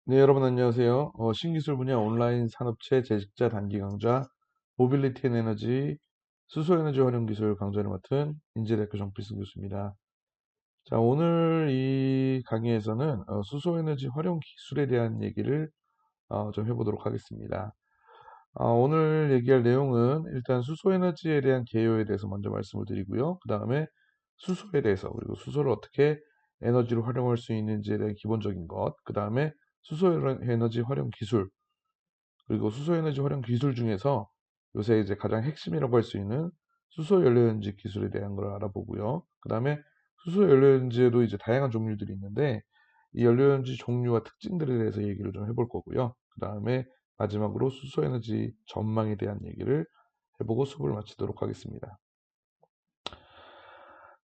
네, 여러분 안녕하세요. 신기술 분야 온라인 산업체 재직자 단기 강좌 모빌리티 앤 에너지 수소에너지 활용 기술 강좌를 맡은 인제대학교 정필승 교수입니다. 자, 오늘 이 강의에서는 수소에너지 활용 기술에 대한 얘기를 좀 해보도록 하겠습니다. 오늘 얘기할 내용은 일단 수소에너지에 대한 개요에 대해서 먼저 말씀을 드리고요. 그 다음에 수소에 대해서 그리고 수소를 어떻게 에너지로 활용할 수 있는지에 대한 기본적인 것, 그 다음에 수소에너지 활용 기술, 그리고 수소에너지 활용 기술 중에서 요새 이제 가장 핵심이라고 할 수 있는 수소연료연지 기술에 대한 걸 알아보고요. 그 다음에 수소연료연지에도 이제 다양한 종류들이 있는데 이 연료연지 종류와 특징들에 대해서 얘기를 좀 해볼 거고요. 그 다음에 마지막으로 수소에너지 전망에 대한 얘기를 해보고 수업을 마치도록 하겠습니다.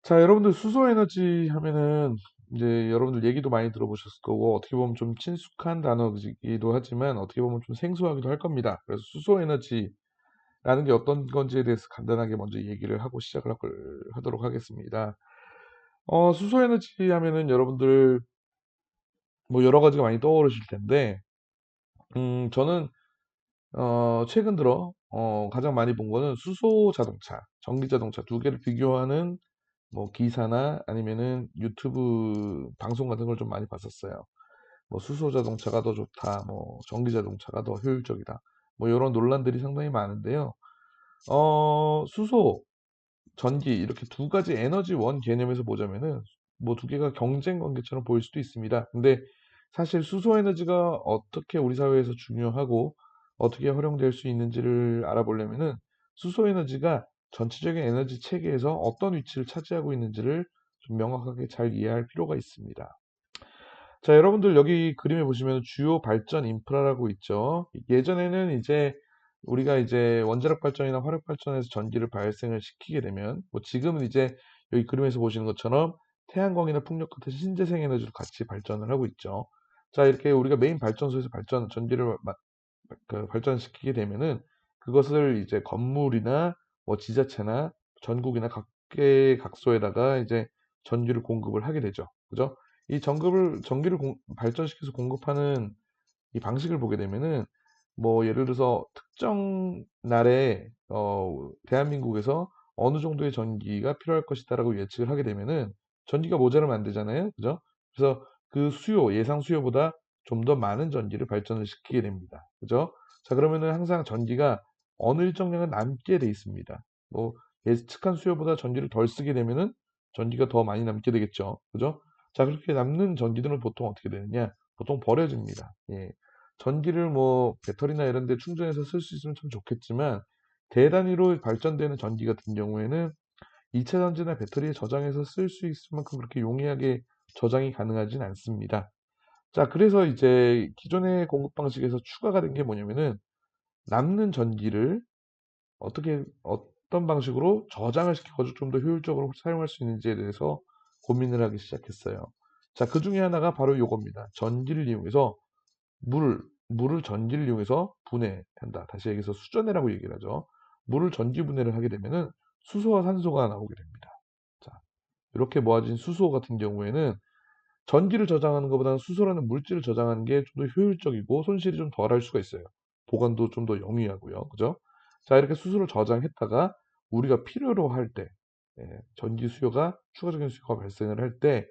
자, 여러분들 수소에너지 하면은 이제 여러분들 얘기도 많이 들어보셨을 거고 어떻게 보면 좀 친숙한 단어이기도 하지만 어떻게 보면 좀 생소하기도 할 겁니다. 그래서 수소에너지라는 게 어떤 건지에 대해서 간단하게 먼저 얘기를 하고 시작을 하도록 하겠습니다. 수소에너지 하면은 여러분들 뭐 여러 가지가 많이 떠오르실 텐데, 저는 최근 들어 가장 많이 본 거는 수소 자동차, 전기 자동차 두 개를 비교하는 뭐 기사나 아니면은 유튜브 방송 같은 걸 좀 많이 봤었어요. 뭐 수소 자동차가 더 좋다, 뭐 전기 자동차가 더 효율적이다, 뭐 이런 논란들이 상당히 많은데요. 수소, 전기 이렇게 두 가지 에너지 원 개념에서 보자면은 뭐 두 개가 경쟁 관계처럼 보일 수도 있습니다. 근데 사실 수소 에너지가 어떻게 우리 사회에서 중요하고 어떻게 활용될 수 있는지를 알아보려면은 수소 에너지가 전체적인 에너지 체계에서 어떤 위치를 차지하고 있는지를 좀 명확하게 잘 이해할 필요가 있습니다. 자, 여러분들 여기 그림에 보시면 주요 발전 인프라라고 있죠. 예전에는 이제 우리가 이제 원자력 발전이나 화력 발전에서 전기를 발생을 시키게 되면 뭐 지금은 이제 여기 그림에서 보시는 것처럼 태양광이나 풍력 같은 신재생 에너지로 같이 발전을 하고 있죠. 자, 이렇게 우리가 메인 발전소에서 전기를 발전시키게 되면은 그것을 이제 건물이나 뭐 지자체나 전국이나 각계각소에다가 이제 전기를 공급을 하게 되죠. 그죠? 이 전기를 발전시켜서 공급하는 이 방식을 보게 되면은 뭐 예를 들어서 특정 날에 대한민국에서 어느 정도의 전기가 필요할 것이다라고 예측을 하게 되면은 전기가 모자라면 안 되잖아요. 그죠? 그래서 그 예상 수요보다 좀 더 많은 전기를 발전을 시키게 됩니다. 그죠? 자, 그러면은 항상 전기가 어느 일정량은 남게 돼 있습니다. 뭐 예측한 수요보다 전기를 덜 쓰게 되면은 전기가 더 많이 남게 되겠죠. 그죠? 자, 그렇게 남는 전기들은 보통 어떻게 되느냐? 보통 버려집니다. 예. 전기를 뭐 배터리나 이런 데 충전해서 쓸 수 있으면 참 좋겠지만 대단위로 발전되는 전기 같은 경우에는 2차 전지나 배터리에 저장해서 쓸 수 있을 만큼 그렇게 용이하게 저장이 가능하진 않습니다. 자, 그래서 이제 기존의 공급 방식에서 추가가 된 게 뭐냐면은 남는 전기를 어떤 방식으로 저장을 시켜가지고 좀 더 효율적으로 사용할 수 있는지에 대해서 고민을 하기 시작했어요. 자, 그 중에 하나가 바로 요겁니다. 전기를 이용해서 물을 전기를 이용해서 분해한다. 다시 여기서 수전해라고 얘기를 하죠. 물을 전기 분해를 하게 되면은 수소와 산소가 나오게 됩니다. 자, 이렇게 모아진 수소 같은 경우에는 전기를 저장하는 것보다는 수소라는 물질을 저장하는 게 좀 더 효율적이고 손실이 좀 덜할 수가 있어요. 보관도 좀 더 영위하고요. 그죠? 자, 이렇게 수소를 저장했다가 우리가 필요로 할 때, 전기 수요가, 추가적인 수요가 발생을 할 때,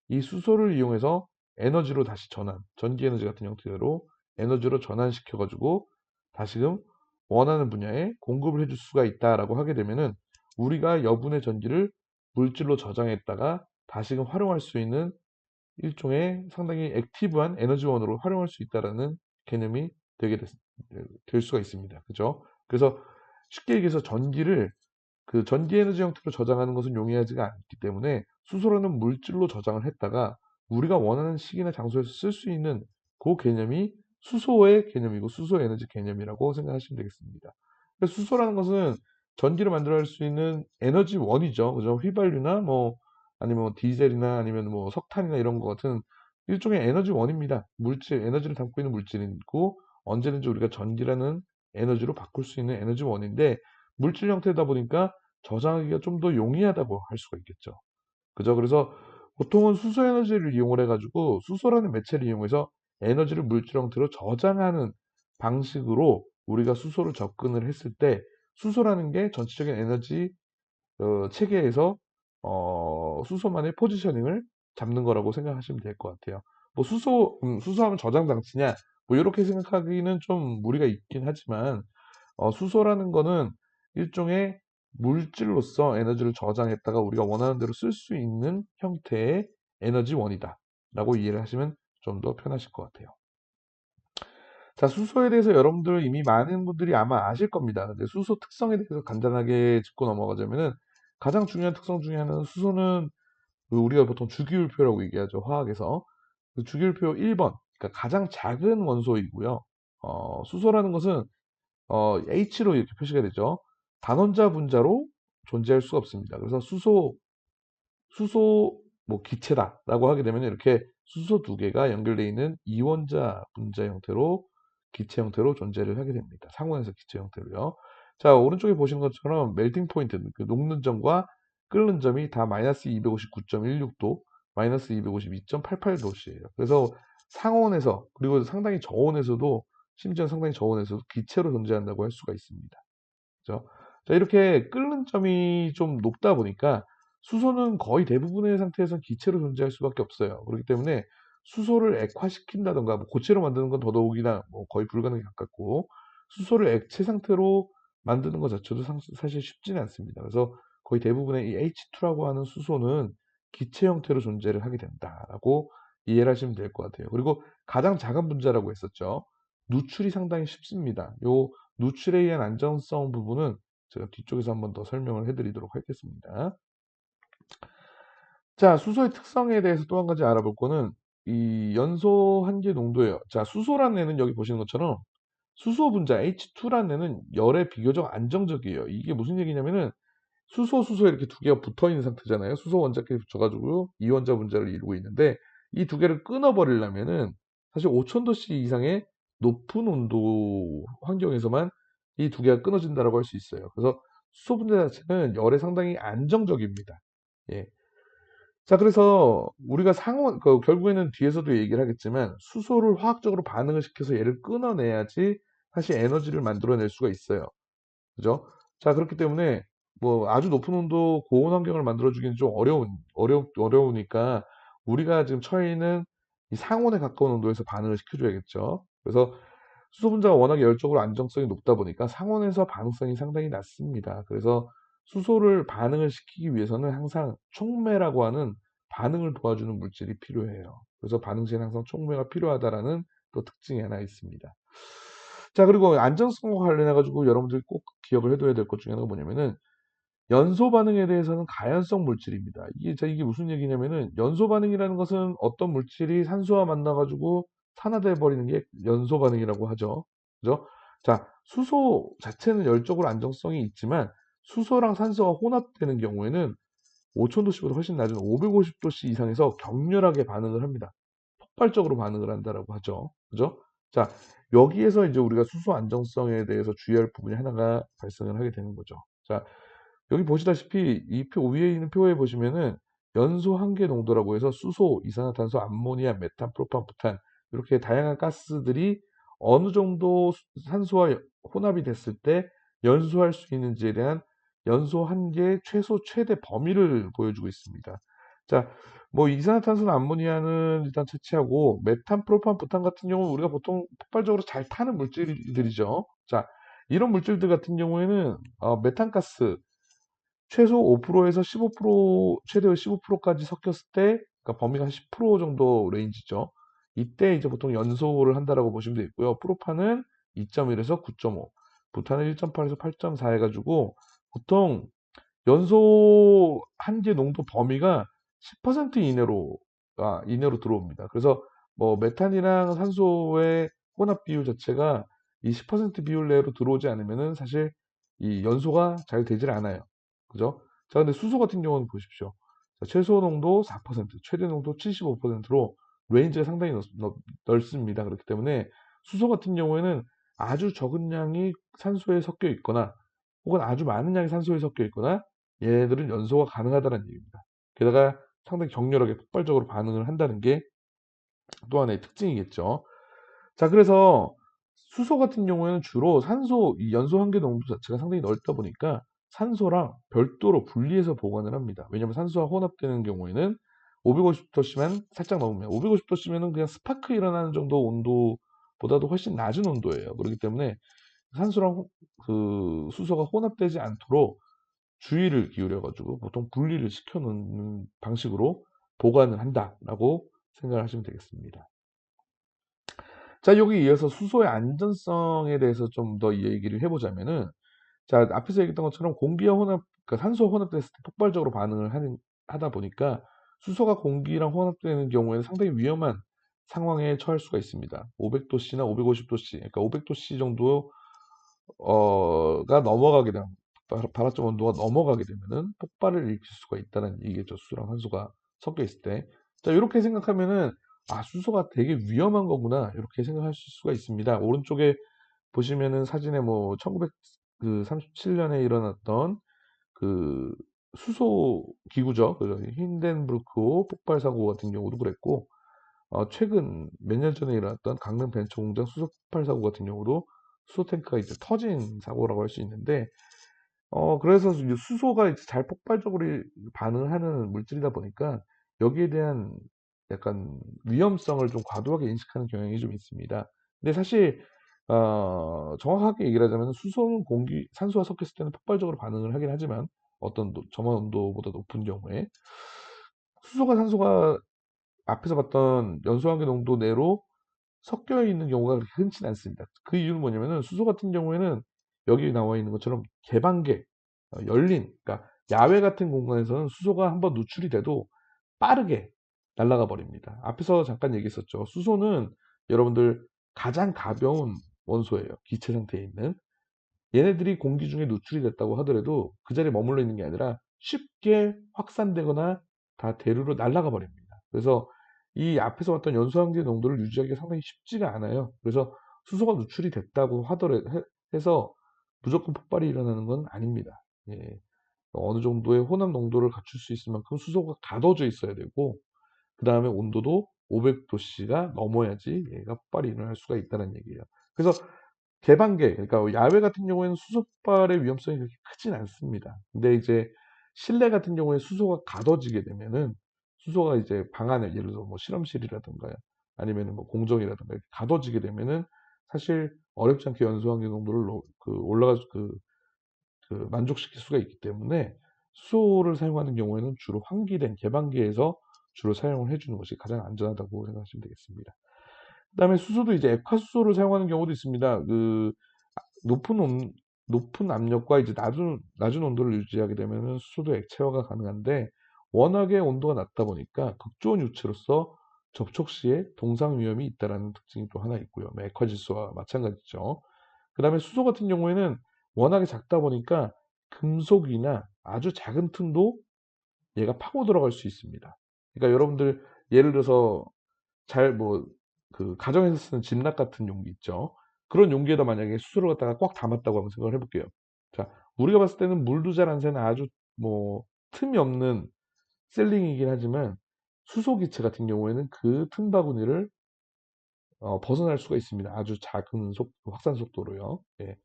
이 수소를 이용해서 에너지로 다시 전기 에너지 같은 형태로 에너지로 전환시켜가지고 다시금 원하는 분야에 공급을 해줄 수가 있다라고 하게 되면은 우리가 여분의 전기를 물질로 저장했다가 다시금 활용할 수 있는 일종의 상당히 액티브한 에너지원으로 활용할 수 있다라는 개념이 될 수가 있습니다. 그죠? 그래서 쉽게 얘기해서 그 전기 에너지 형태로 저장하는 것은 용이하지가 않기 때문에 수소라는 물질로 저장을 했다가 우리가 원하는 시기나 장소에서 쓸 수 있는 그 개념이 수소의 개념이고 수소 에너지 개념이라고 생각하시면 되겠습니다. 그래서 수소라는 것은 전기를 만들어낼 수 있는 에너지원이죠. 그죠? 휘발유나 뭐 아니면 뭐 디젤이나 아니면 뭐 석탄이나 이런 것 같은 일종의 에너지원입니다. 에너지를 담고 있는 물질이고 언제든지 우리가 전기라는 에너지로 바꿀 수 있는 에너지원인데 물질 형태다 보니까 저장하기가 좀 더 용이하다고 할 수가 있겠죠. 그죠? 그래서 보통은 수소 에너지를 이용을 해가지고 수소라는 매체를 이용해서 에너지를 물질 형태로 저장하는 방식으로 우리가 수소를 접근을 했을 때 수소라는 게 전체적인 에너지 체계에서 수소만의 포지셔닝을 잡는 거라고 생각하시면 될 것 같아요. 뭐 수소하면 저장 장치냐, 뭐 이렇게 생각하기는 좀 무리가 있긴 하지만 수소라는 거는 일종의 물질로서 에너지를 저장했다가 우리가 원하는 대로 쓸 수 있는 형태의 에너지원이다 라고 이해를 하시면 좀 더 편하실 것 같아요. 자, 수소에 대해서 여러분들 이미 많은 분들이 아마 아실 겁니다. 근데 수소 특성에 대해서 간단하게 짚고 넘어가자면은 가장 중요한 특성 중에 하나는 수소는 우리가 보통 주기율표라고 얘기하죠. 화학에서. 그 주기율표 1번, 그러니까 가장 작은 원소이고요. 수소라는 것은 H로 이렇게 표시가 되죠. 단원자 분자로 존재할 수가 없습니다. 그래서 수소 뭐 기체다라고 하게 되면 이렇게 수소 두 개가 연결되어 있는 이원자 분자 형태로 기체 형태로 존재를 하게 됩니다. 상온에서 기체 형태로요. 자, 오른쪽에 보시는 것처럼 멜팅 포인트, 그 녹는 점과 끓는 점이 다 마이너스 259.16도, 마이너스 252.88도씨예요. 그래서 상온에서 그리고 상당히 저온에서도 심지어 상당히 저온에서도 기체로 존재한다고 할 수가 있습니다. 그죠? 자, 이렇게 끓는 점이 좀 높다 보니까 수소는 거의 대부분의 상태에서 기체로 존재할 수밖에 없어요. 그렇기 때문에 수소를 액화시킨다던가 뭐 고체로 만드는 건 더더욱이나 뭐 거의 불가능에 가깝고 수소를 액체 상태로 만드는 것 자체도 사실 쉽지는 않습니다. 그래서 거의 대부분의 이 H2라고 하는 수소는 기체 형태로 존재를 하게 된다라고 이해를 하시면 될 것 같아요. 그리고 가장 작은 분자라고 했었죠. 누출이 상당히 쉽습니다. 요 누출에 의한 안정성 부분은 제가 뒤쪽에서 한번 더 설명을 해드리도록 하겠습니다. 자, 수소의 특성에 대해서 또 한 가지 알아볼 거는 이 연소 한계 농도예요. 자, 수소란 애는 여기 보시는 것처럼 수소 분자 H2란 애는 열에 비교적 안정적이에요. 이게 무슨 얘기냐면은 수소에 이렇게 두 개가 붙어 있는 상태잖아요. 수소 원자끼리 붙여가지고 이원자 분자를 이루고 있는데 이 두 개를 끊어버리려면은 사실 5000도씨 이상의 높은 온도 환경에서만 이 두 개가 끊어진다라고 할 수 있어요. 그래서 수소 분자 자체는 열에 상당히 안정적입니다. 예. 자, 그래서 우리가 결국에는 뒤에서도 얘기를 하겠지만 수소를 화학적으로 반응을 시켜서 얘를 끊어내야지 사실 에너지를 만들어낼 수가 있어요. 그죠? 자, 그렇기 때문에 뭐 아주 높은 온도, 고온 환경을 만들어주기는 좀 어려우니까 우리가 지금 처해 있는 이 상온에 가까운 온도에서 반응을 시켜줘야겠죠. 그래서 수소 분자가 워낙에 열적으로 안정성이 높다 보니까 상온에서 반응성이 상당히 낮습니다. 그래서 수소를 반응을 시키기 위해서는 항상 촉매라고 하는 반응을 도와주는 물질이 필요해요. 그래서 반응 시에는 항상 촉매가 필요하다라는 또 특징이 하나 있습니다. 자, 그리고 안정성과 관련해 가지고 여러분들이 꼭 기억을 해둬야 될 것 중에 하나가 뭐냐면은 연소 반응에 대해서는 가연성 물질입니다. 이게 무슨 얘기냐면은 연소 반응이라는 것은 어떤 물질이 산소와 만나 가지고 산화돼 버리는 게 연소 반응이라고 하죠. 그죠? 자, 수소 자체는 열적으로 안정성이 있지만 수소랑 산소가 혼합되는 경우에는 5000도씨보다 훨씬 낮은 550도씨 이상에서 격렬하게 반응을 합니다. 폭발적으로 반응을 한다라고 하죠. 그죠? 자, 여기에서 이제 우리가 수소 안정성에 대해서 주의할 부분이 하나가 발생을 하게 되는 거죠. 자, 여기 보시다시피 이 표 위에 있는 표에 보시면은 연소 한계 농도라고 해서 수소, 이산화탄소, 암모니아, 메탄, 프로판, 부탄 이렇게 다양한 가스들이 어느 정도 산소와 혼합이 됐을 때 연소할 수 있는지에 대한 연소 한계 최소 최대 범위를 보여주고 있습니다. 자, 뭐 이산화탄소나 암모니아는 일단 채취하고 메탄, 프로판, 부탄 같은 경우는 우리가 보통 폭발적으로 잘 타는 물질들이죠. 자, 이런 물질들 같은 경우에는 메탄가스 최소 5%에서 15%, 최대 15%까지 섞였을 때, 그러니까 범위가 한 10% 정도 레인지죠. 이때 이제 보통 연소를 한다라고 보시면 되겠고요. 프로판은 2.1에서 9.5, 부탄은 1.8에서 8.4 해가지고 보통 연소 한계 농도 범위가 10% 이내로 들어옵니다. 그래서 뭐 메탄이랑 산소의 혼합 비율 자체가 이 10% 비율 내로 들어오지 않으면은 사실 이 연소가 잘 되질 않아요. 그죠? 자, 근데 수소 같은 경우는 보십시오. 자, 최소 농도 4%, 최대 농도 75%로 레인지가 상당히 넓습니다. 그렇기 때문에 수소 같은 경우에는 아주 적은 양이 산소에 섞여 있거나 혹은 아주 많은 양이 산소에 섞여 있거나 얘네들은 연소가 가능하다는 얘기입니다. 게다가 상당히 격렬하게 폭발적으로 반응을 한다는 게 또 하나의 특징이겠죠. 자, 그래서 수소 같은 경우에는 주로 산소, 이 연소 한계 농도 자체가 상당히 넓다 보니까 산소랑 별도로 분리해서 보관을 합니다. 왜냐면 산소와 혼합되는 경우에는 550도씨만 살짝 넘으면 550도씨면은 그냥 스파크 일어나는 정도 온도보다도 훨씬 낮은 온도예요. 그렇기 때문에 산소랑 그 수소가 혼합되지 않도록 주의를 기울여 가지고 보통 분리를 시켜 놓는 방식으로 보관을 한다라고 생각을 하시면 되겠습니다. 자, 여기 이어서 수소의 안전성에 대해서 좀 더 얘기를 해보자면은, 자, 앞에서 얘기했던 것처럼 공기와 혼합, 그러니까 산소와 혼합됐을 때 폭발적으로 반응을 하다 보니까 수소가 공기랑 혼합되는 경우에는 상당히 위험한 상황에 처할 수가 있습니다. 500도씨나 550도씨, 그러니까 500도씨 정도 가 넘어가게 되면, 발화점 온도가 넘어가게 되면은 폭발을 일으킬 수가 있다는 얘기죠. 수소랑 산소가 섞여 있을 때. 자, 이렇게 생각하면은 아, 수소가 되게 위험한 거구나, 이렇게 생각하실 수가 있습니다. 오른쪽에 보시면은 사진에 뭐 1937년에 일어났던 그 수소 기구죠. 그 힌덴부르크 폭발 사고 같은 경우도 그랬고, 최근 몇 년 전에 일어났던 강릉 벤처 공장 수소 폭발 사고 같은 경우도 수소 탱크가 이제 터진 사고라고 할 수 있는데, 그래서 이제 수소가 이제 잘 폭발적으로 반응을 하는 물질이다 보니까 여기에 대한 약간 위험성을 좀 과도하게 인식하는 경향이 좀 있습니다. 근데 사실 정확하게 얘기를 하자면 수소는 공기, 산소와 섞였을 때는 폭발적으로 반응을 하긴 하지만 어떤 점화 온도보다 높은 경우에 수소가 산소가 앞에서 봤던 연소한계 농도 내로 섞여 있는 경우가 그렇게 흔치는 않습니다. 그 이유는 뭐냐면은 수소 같은 경우에는 여기 나와 있는 것처럼 개방계, 열린, 그러니까 야외 같은 공간에서는 수소가 한번 누출이 돼도 빠르게 날아가 버립니다. 앞에서 잠깐 얘기했었죠. 수소는 여러분들 가장 가벼운 원소예요. 기체 상태에 있는. 얘네들이 공기 중에 누출이 됐다고 하더라도 그 자리에 머물러 있는 게 아니라 쉽게 확산되거나 다 대류로 날아가 버립니다. 그래서 이 앞에서 봤던 연소항제 농도를 유지하기가 상당히 쉽지가 않아요. 그래서 수소가 누출이 됐다고 하더라도 해서 무조건 폭발이 일어나는 건 아닙니다. 예. 어느 정도의 혼합 농도를 갖출 수 있을 만큼 수소가 가둬져 있어야 되고, 그 다음에 온도도 500도씨가 넘어야지 얘가 폭발이 일어날 수가 있다는 얘기예요. 그래서 개방계, 그러니까 야외 같은 경우에는 수소 폭발의 위험성이 그렇게 크진 않습니다. 근데 이제 실내 같은 경우에 수소가 가둬지게 되면은 수소가 이제 방 안에 예를 들어서 뭐 실험실이라든가 아니면은 뭐 공정이라든가 이렇게 가둬지게 되면은 사실 어렵지 않게 연소환기 농도를 올라가 만족시킬 수가 있기 때문에 수소를 사용하는 경우에는 주로 환기된 개방기에서 주로 사용을 해주는 것이 가장 안전하다고 생각하시면 되겠습니다. 그다음에 수소도 이제 액화수소를 사용하는 경우도 있습니다. 높은 온, 높은 압력과 이제 낮은 온도를 유지하게 되면 수소도 액체화가 가능한데, 워낙에 온도가 낮다 보니까 극초원 유체로서 접촉 시에 동상 위험이 있다는 특징이 또 하나 있고요. 액화질소와 마찬가지죠. 그 다음에 수소 같은 경우에는 워낙에 작다 보니까 금속이나 아주 작은 틈도 얘가 파고 들어갈 수 있습니다. 그러니까 여러분들 예를 들어서 잘 뭐 그 가정에서 쓰는 집락 같은 용기 있죠. 그런 용기에다 만약에 수소를 갖다가 꽉 담았다고 한번 생각을 해볼게요. 자, 우리가 봤을 때는 물도 잘 안 새는 아주 뭐 틈이 없는 셀링이긴 하지만 수소 기체 같은 경우에는 그 틈바구니를 벗어날 수가 있습니다. 아주 작은 확산 속도로요. 예.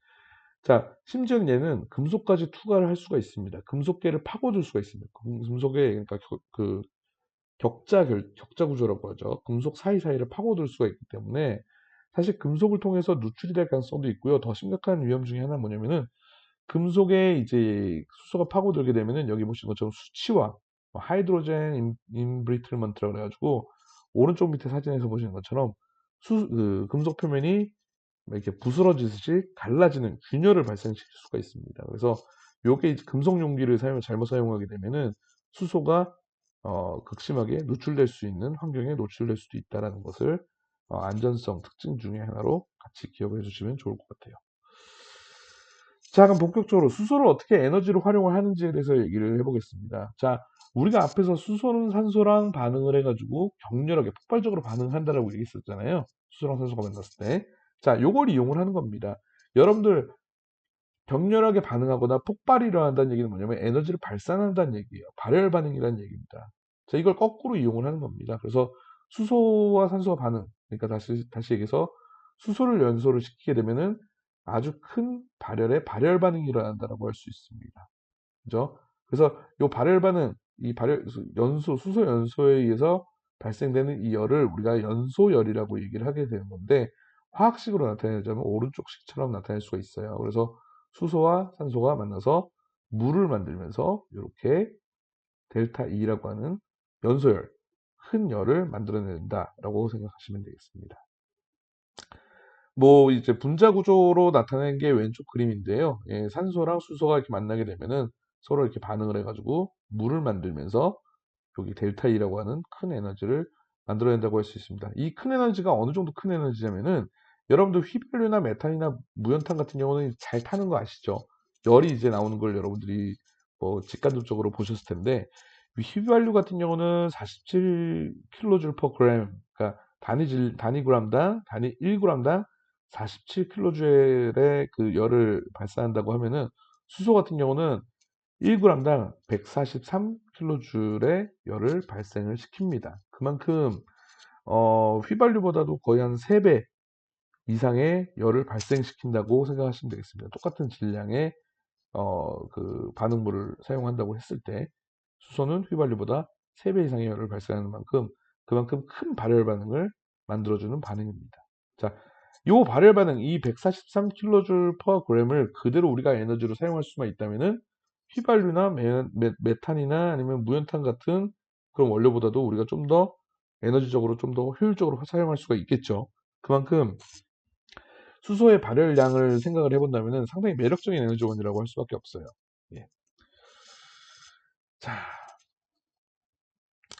자, 심지어는 얘는 금속까지 투과를 할 수가 있습니다. 금속계를 파고들 수가 있습니다. 금속에, 그러니까 격자 구조라고 하죠. 금속 사이사이를 파고들 수가 있기 때문에 사실 금속을 통해서 누출이 될 가능성도 있고요. 더 심각한 위험 중에 하나는 뭐냐면은 금속에 이제 수소가 파고들게 되면은 여기 보시는 것처럼 수치화, 하이드로젠 인브리틀먼트라고 그래가지고 오른쪽 밑에 사진에서 보시는 것처럼 금속 표면이 이렇게 부스러지듯이 갈라지는 균열을 발생시킬 수가 있습니다. 그래서 요게 이제 금속 용기를 잘못 사용하게 되면은 수소가 극심하게 노출될 수 있는 환경에 노출될 수도 있다는 것을 안전성 특징 중에 하나로 같이 기억을 해주시면 좋을 것 같아요. 자, 그럼 본격적으로 수소를 어떻게 에너지로 활용을 하는지에 대해서 얘기를 해보겠습니다. 자, 우리가 앞에서 수소는 산소랑 반응을 해가지고 격렬하게 폭발적으로 반응한다라고 얘기했었잖아요. 수소랑 산소가 만났을 때. 자, 요걸 이용을 하는 겁니다. 여러분들 격렬하게 반응하거나 폭발이 일어난다는 얘기는 뭐냐면 에너지를 발산한다는 얘기예요. 발열 반응이라는 얘기입니다. 자, 이걸 거꾸로 이용을 하는 겁니다. 그래서 수소와 산소와 반응, 그러니까 다시 얘기해서 수소를 연소를 시키게 되면은 아주 큰 발열 반응이 일어난다라고 할 수 있습니다. 그죠? 그래서 요 발열 반응, 이 수소 연소에 의해서 발생되는 이 열을 우리가 연소열이라고 얘기를 하게 되는 건데, 화학식으로 나타내자면 오른쪽 식처럼 나타낼 수가 있어요. 그래서 수소와 산소가 만나서 물을 만들면서 이렇게 델타 E라고 하는 연소열, 큰 열을 만들어낸다라고 생각하시면 되겠습니다. 뭐 이제 분자 구조로 나타낸 게 왼쪽 그림인데요. 예, 산소랑 수소가 이렇게 만나게 되면은 서로 이렇게 반응을 해가지고 물을 만들면서 여기 델타 E라고 하는 큰 에너지를 만들어낸다고 할 수 있습니다. 이 큰 에너지가 어느 정도 큰 에너지냐면은, 여러분들 휘발유나 메탄이나 무연탄 같은 경우는 잘 타는 거 아시죠? 열이 이제 나오는 걸 여러분들이 뭐 직관적으로 보셨을 텐데, 이 휘발유 같은 경우는 47kJ per gram, 그러니까 단위 1g당 47kJ의 그 열을 발산한다고 하면은, 수소 같은 경우는 1g당 143kJ의 열을 발생을 시킵니다. 그만큼 휘발유보다도 거의 한 3배 이상의 열을 발생시킨다고 생각하시면 되겠습니다. 똑같은 질량의 그 반응물을 사용한다고 했을 때 수소는 휘발유보다 3배 이상의 열을 발생하는 만큼, 그만큼 큰 발열 반응을 만들어주는 반응입니다. 자, 요 발열 반응, 이 143kJ per gram을 그대로 우리가 에너지로 사용할 수만 있다면은, 휘발유나 메탄이나 아니면 무연탄 같은 그런 원료보다도 우리가 좀 더 에너지적으로 좀 더 효율적으로 사용할 수가 있겠죠. 그만큼 수소의 발열량을 생각을 해본다면 상당히 매력적인 에너지원이라고 할 수밖에 없어요. 예.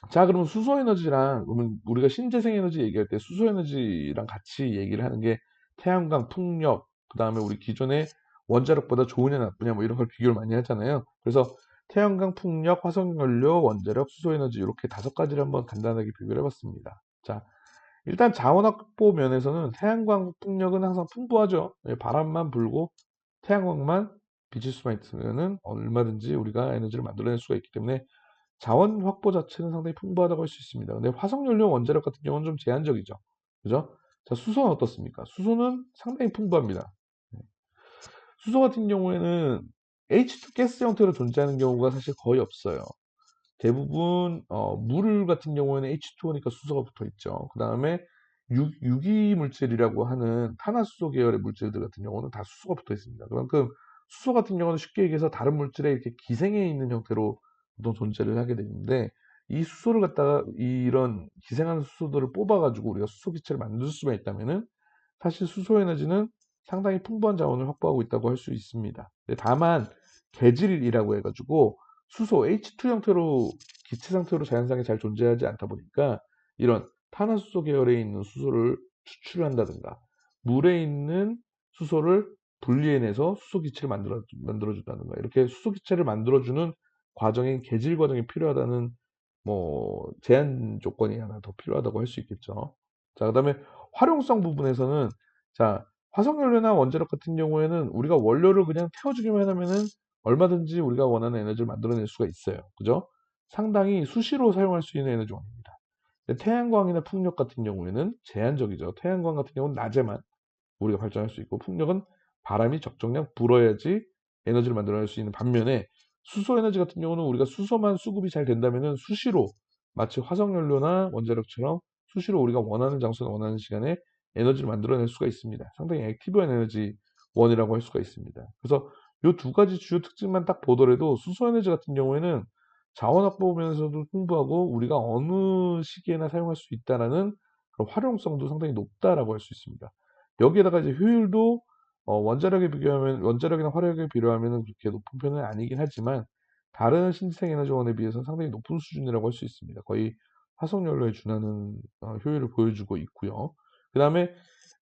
자, 그러면 수소 에너지랑, 그러면 우리가 신재생 에너지 얘기할 때 수소 에너지랑 같이 얘기를 하는 게 태양광, 풍력, 그 다음에 우리 기존의 원자력보다 좋으냐 나쁘냐 뭐 이런 걸 비교를 많이 하잖아요. 그래서 태양광, 풍력, 화석연료, 원자력, 수소 에너지 이렇게 5가지를 한번 간단하게 비교를 해봤습니다. 자, 일단 자원 확보 면에서는 태양광, 풍력은 항상 풍부하죠. 예, 바람만 불고 태양광만 비칠 수만 있으면은 얼마든지 우리가 에너지를 만들어낼 수가 있기 때문에 자원 확보 자체는 상당히 풍부하다고 할 수 있습니다. 근데 화석연료 원자력 같은 경우는 좀 제한적이죠. 그죠? 자, 수소는 어떻습니까? 수소는 상당히 풍부합니다. 네. 수소 같은 경우에는 H2 가스 형태로 존재하는 경우가 사실 거의 없어요. 대부분 물 같은 경우에는 H2O니까 수소가 붙어 있죠. 그 다음에 유기 물질이라고 하는 탄화수소 계열의 물질들 같은 경우는 다 수소가 붙어 있습니다. 그만큼 수소 같은 경우는 쉽게 얘기해서 다른 물질에 이렇게 기생해 있는 형태로 보통 존재를 하게 되는데, 이 수소를 갖다가 이런 기생하는 수소들을 뽑아가지고 우리가 수소 기체를 만들 수만 있다면은, 사실 수소 에너지는 상당히 풍부한 자원을 확보하고 있다고 할 수 있습니다. 다만 계질이라고 해가지고 수소 H2 형태로 기체 상태로 자연상에 잘 존재하지 않다 보니까, 이런 탄화수소 계열에 있는 수소를 추출한다든가 물에 있는 수소를 분리해내서 수소 기체를 만들어준다든가, 이렇게 수소 기체를 만들어주는 과정인 계질 과정이 필요하다는 뭐 제한 조건이 하나 더 필요하다고 할 수 있겠죠. 자, 그다음에 활용성 부분에서는, 자, 화석연료나 원자력 같은 경우에는 우리가 원료를 그냥 태워주기만 하면은 얼마든지 우리가 원하는 에너지를 만들어낼 수가 있어요. 그죠? 상당히 수시로 사용할 수 있는 에너지원입니다. 근데 태양광이나 풍력 같은 경우에는 제한적이죠. 태양광 같은 경우는 낮에만 우리가 발전할 수 있고, 풍력은 바람이 적정량 불어야지 에너지를 만들어낼 수 있는 반면에, 수소 에너지 같은 경우는 우리가 수소만 수급이 잘 된다면 수시로, 마치 화석연료나 원자력처럼 수시로 우리가 원하는 장소나 원하는 시간에 에너지를 만들어낼 수가 있습니다. 상당히 액티브한 에너지 원이라고 할 수가 있습니다. 그래서 이 2가지 주요 특징만 딱 보더라도 수소 에너지 같은 경우에는 자원 확보 면에서도 풍부하고 우리가 어느 시기에나 사용할 수 있다라는 그런 활용성도 상당히 높다라고 할 수 있습니다. 여기에다가 이제 효율도 원자력에 비교하면, 원자력이나 화력에 비교하면 그렇게 높은 편은 아니긴 하지만, 다른 신재생 에너지원에 비해서 상당히 높은 수준이라고 할 수 있습니다. 거의 화석연료에 준하는 효율을 보여주고 있고요. 그 다음에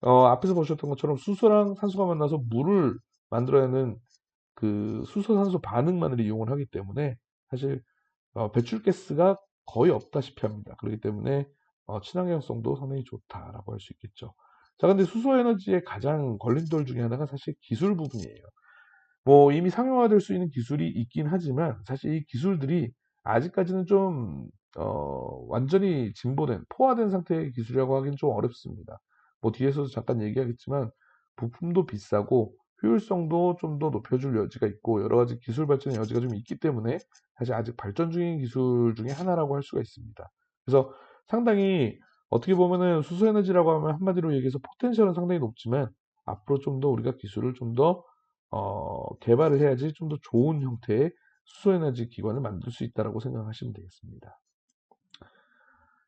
앞에서 보셨던 것처럼 수소랑 산소가 만나서 물을 만들어내는 그 수소 산소 반응만을 이용을 하기 때문에, 사실 배출가스가 거의 없다시피 합니다. 그렇기 때문에 친환경성도 상당히 좋다라고 할 수 있겠죠. 자, 근데 수소 에너지의 가장 걸림돌 중에 하나가 사실 기술 부분이에요. 뭐 이미 상용화될 수 있는 기술이 있긴 하지만, 사실 이 기술들이 아직까지는 좀 완전히 진보된 포화된 상태의 기술이라고 하기는 좀 어렵습니다. 뭐 뒤에서도 잠깐 얘기하겠지만 부품도 비싸고 효율성도 좀 더 높여줄 여지가 있고 여러 가지 기술 발전의 여지가 좀 있기 때문에 사실 아직 발전 중인 기술 중에 하나라고 할 수가 있습니다. 그래서 상당히 어떻게 보면은 수소에너지라고 하면 한마디로 얘기해서 포텐셜은 상당히 높지만 앞으로 좀 더 우리가 기술을 좀 더 개발을 해야지 좀 더 좋은 형태의 수소에너지 기관을 만들 수 있다라고 생각하시면 되겠습니다.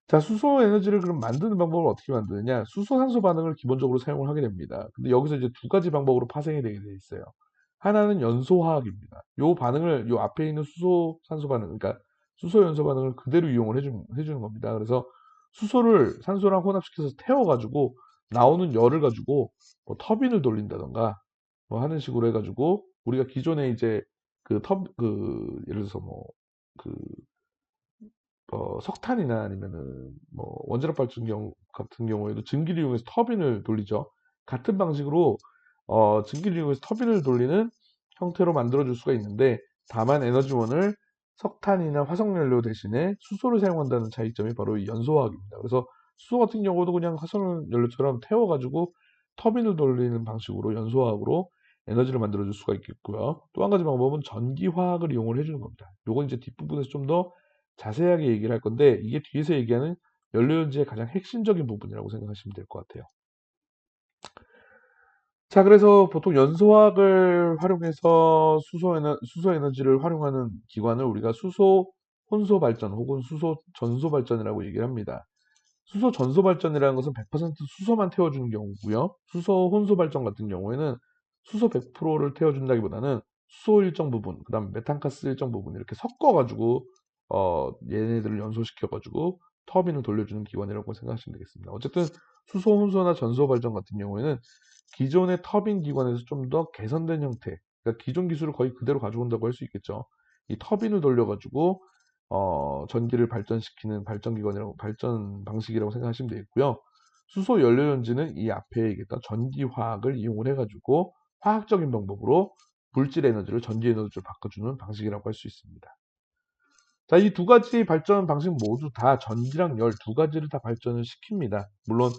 자, 수소 에너지를 그럼 만드는 방법을 어떻게 만드느냐? 수소 산소 반응을 기본적으로 사용을 하게 됩니다. 근데 여기서 이제 두 가지 방법으로 파생이 되게 돼 있어요. 하나는 연소화학입니다. 요 반응을 요 앞에 있는 수소 산소 반응, 그러니까 수소 연소 반응을 그대로 이용을 해주는 겁니다. 그래서 수소를 산소랑 혼합시켜서 태워가지고 나오는 열을 가지고 뭐 터빈을 돌린다던가 뭐 하는 식으로 해가지고 우리가 기존에 이제 예를 들어서 석탄이나 아니면은 뭐 원자력 발전 같은 경우에도 증기를 이용해서 터빈을 돌리죠. 같은 방식으로 증기를 이용해서 터빈을 돌리는 형태로 만들어줄 수가 있는데 다만 에너지원을 석탄이나 화석연료 대신에 수소를 사용한다는 차이점이 바로 이 연소화학입니다. 그래서 수소 같은 경우도 그냥 화석연료처럼 태워가지고 터빈을 돌리는 방식으로 연소화학으로 에너지를 만들어줄 수가 있겠고요. 또 한 가지 방법은 전기화학을 이용을 해주는 겁니다. 요건 이제 뒷부분에서 좀 더 자세하게 얘기를 할 건데 이게 뒤에서 얘기하는 연료연지의 가장 핵심적인 부분이라고 생각하시면 될 것 같아요. 자, 그래서 보통 연소화학을 활용해서 수소 에너지를 활용하는 기관을 우리가 수소 혼소 발전 혹은 수소 전소 발전이라고 얘기를 합니다. 수소 전소 발전이라는 것은 100% 수소만 태워주는 경우고요. 수소 혼소 발전 같은 경우에는 수소 100%를 태워준다기보다는 수소 일정 부분, 그 다음 메탄가스 일정 부분 이렇게 섞어가지고 얘네들을 연소시켜가지고 터빈을 돌려주는 기관이라고 생각하시면 되겠습니다. 어쨌든 수소 혼소나 전소 발전 같은 경우에는 기존의 터빈 기관에서 좀 더 개선된 형태, 그러니까 기존 기술을 거의 그대로 가져온다고 할 수 있겠죠. 이 터빈을 돌려가지고 전기를 발전시키는 발전 방식이라고 생각하시면 되겠고요. 수소 연료연지는 이 앞에 얘기했던 전기화학을 이용을 해가지고 화학적인 방법으로 물질 에너지를 전기 에너지로 바꿔주는 방식이라고 할 수 있습니다. 자, 이 두 가지 발전 방식 모두 다 전기랑 열 두 가지를 다 발전을 시킵니다. 물론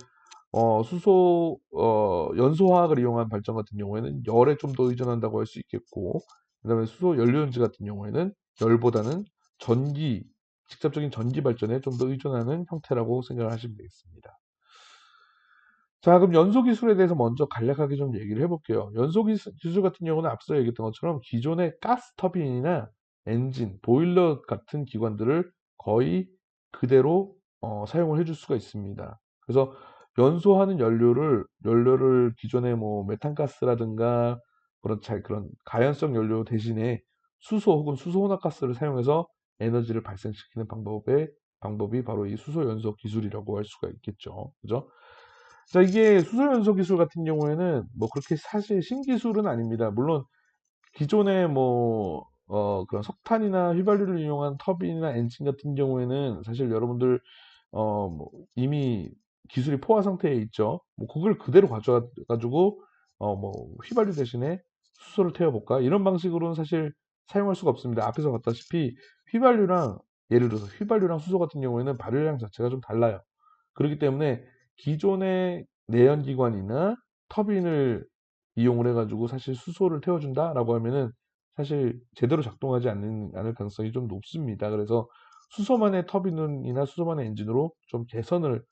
연소화학을 이용한 발전 같은 경우에는 열에 좀 더 의존한다고 할 수 있겠고, 그 다음에 수소 연료연지 같은 경우에는 열보다는 직접적인 전기 발전에 좀 더 의존하는 형태라고 생각을 하시면 되겠습니다. 자, 그럼 연소 기술에 대해서 먼저 간략하게 좀 얘기를 해볼게요. 기술 같은 경우는 앞서 얘기했던 것처럼 기존의 가스 터빈이나 엔진, 보일러 같은 기관들을 거의 그대로 사용을 해줄 수가 있습니다. 그래서 연소하는 연료를 기존의 뭐 메탄가스라든가 그런 가연성 연료 대신에 수소 혹은 수소 혼합가스를 사용해서 에너지를 발생시키는 방법이 바로 이 수소 연소 기술이라고 할 수가 있겠죠. 그죠? 자, 이게 수소 연소 기술 같은 경우에는 뭐 그렇게 사실 신기술은 아닙니다. 물론 기존의 그런 석탄이나 휘발유를 이용한 터빈이나 엔진 같은 경우에는 사실 여러분들 이미 기술이 포화 상태에 있죠. 뭐 그걸 그대로 가져가지고 휘발유 대신에 수소를 태워볼까? 이런 방식으로는 사실 사용할 수가 없습니다. 앞에서 봤다시피 예를 들어서 휘발유랑 수소 같은 경우에는 발열량 자체가 좀 달라요. 그렇기 때문에 기존의 내연기관이나 터빈을 이용을 해가지고 사실 수소를 태워준다라고 하면은 사실 제대로 작동하지 않을 가능성이 좀 높습니다. 그래서 수소만의 터빈이나 수소만의 엔진으로 좀 개선을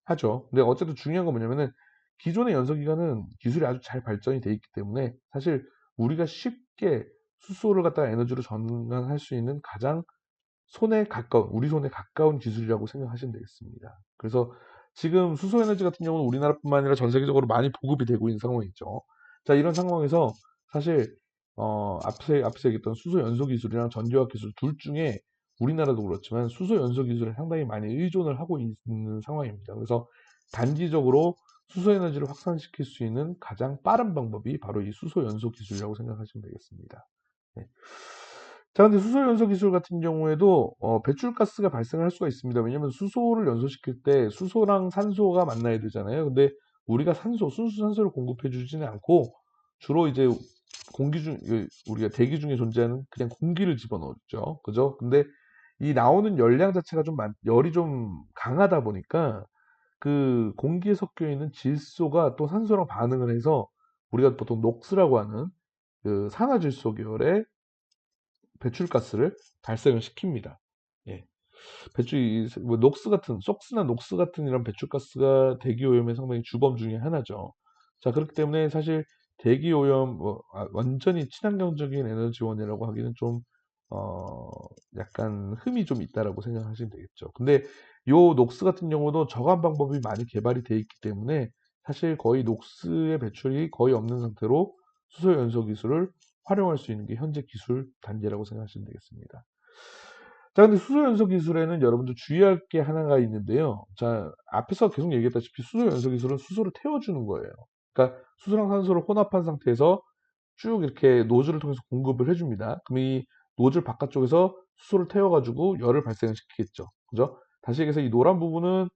하죠. 근데 어쨌든 중요한 건 뭐냐면은 기존의 연소기관은 기술이 아주 잘 발전이 돼 있기 때문에 사실 우리가 쉽게 수소를 갖다가 에너지로 전환할 수 있는 가장 우리 손에 가까운 기술이라고 생각하시면 되겠습니다. 그래서 지금 수소 에너지 같은 경우는 우리나라뿐만 아니라 전 세계적으로 많이 보급이 되고 있는 상황이죠. 자, 이런 상황에서 사실 앞서 얘기했던 수소 연소 기술이랑 전기화학 기술 둘 중에 우리나라도 그렇지만 수소 연소 기술에 상당히 많이 의존을 하고 있는 상황입니다. 그래서 단기적으로 수소 에너지를 확산시킬 수 있는 가장 빠른 방법이 바로 이 수소 연소 기술이라고 생각하시면 되겠습니다. 네. 자, 근데 수소 연소 기술 같은 경우에도 배출가스가 발생할 수가 있습니다. 왜냐면 수소를 연소시킬 때 수소랑 산소가 만나야 되잖아요. 근데 우리가 순수 산소를 공급해 주지는 않고 주로 이제 우리가 대기 중에 존재하는 그냥 공기를 집어넣죠. 그죠? 근데 이 나오는 열량 자체가 열이 좀 강하다 보니까 그 공기에 섞여 있는 질소가 또 산소랑 반응을 해서 우리가 보통 녹스라고 하는 그 산화질소 계열의 배출가스를 발생을 시킵니다. 예. 뭐 녹스 같은, 속스나 녹스 같은 이런 배출가스가 대기 오염의 상당히 주범 중에 하나죠. 자, 그렇기 때문에 사실 대기 오염, 완전히 친환경적인 에너지원이라고 하기는 좀, 어, 약간 흠이 좀 있다라고 생각하시면 되겠죠. 근데 요 녹스 같은 경우도 저감 방법이 많이 개발이 돼 있기 때문에 사실 거의 녹스의 배출이 거의 없는 상태로 수소 연소 기술을 활용할 수 있는 게 현재 기술 단계라고 생각하시면 되겠습니다. 자, 근데 수소 연소 기술에는 여러분들 주의할 게 하나가 있는데요. 자, 앞에서 계속 얘기했다시피 수소 연소 기술은 수소를 태워주는 거예요. 그러니까 수소랑 산소를 혼합한 상태에서 쭉 이렇게 노즐을 통해서 공급을 해줍니다. 그럼 이 노즐 바깥쪽에서 수소를 태워가지고 열을 발생을 시키겠죠. 그죠? 다시 얘기해서 이 노란 부분은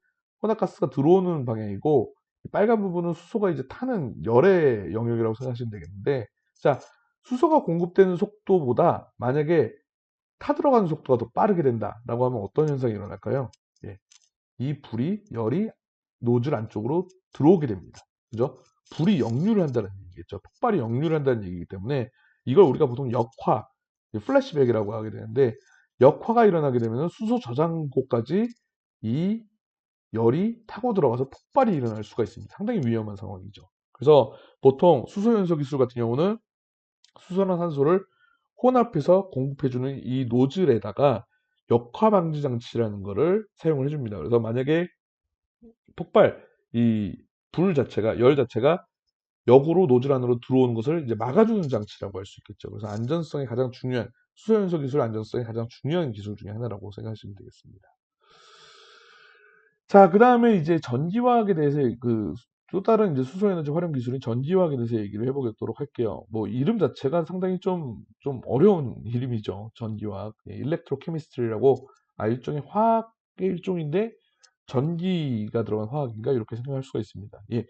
혼합가스가 들어오는 방향이고, 이 빨간 부분은 수소가 이제 타는 열의 영역이라고 생각하시면 되겠는데, 자, 수소가 공급되는 속도보다 만약에 타들어가는 속도가 더 빠르게 된다라고 하면 어떤 현상이 일어날까요? 예, 이 불이 열이 노즐 안쪽으로 들어오게 됩니다. 그죠? 불이 역류를 한다는 얘기겠죠. 폭발이 역류를 한다는 얘기이기 때문에 이걸 우리가 보통 역화, 플래시백이라고 하게 되는데, 역화가 일어나게 되면 수소 저장고까지 이 열이 타고 들어가서 폭발이 일어날 수가 있습니다. 상당히 위험한 상황이죠. 그래서 보통 수소 연소 기술 같은 경우는 수소나 산소를 혼합해서 공급해주는 이 노즐에다가 역화 방지 장치라는 거를 사용을 해줍니다. 그래서 만약에 폭발, 이 불 자체가, 열 자체가 역으로 노즐 안으로 들어오는 것을 이제 막아주는 장치라고 할 수 있겠죠. 그래서 안전성이 가장 중요한, 수소연소 기술 안전성이 가장 중요한 기술 중에 하나라고 생각하시면 되겠습니다. 자, 그 다음에 이제 전기화학에 대해서 또 다른 이제 수소에너지 활용 기술인 전기화학에 대해서 얘기를 해보도록 할게요. 뭐 이름 자체가 상당히 좀 어려운 이름이죠. 전기화학, 일렉트로케미스트리라고, 일종의 화학의 일종인데 전기가 들어간 화학인가 이렇게 생각할 수가 있습니다. 예,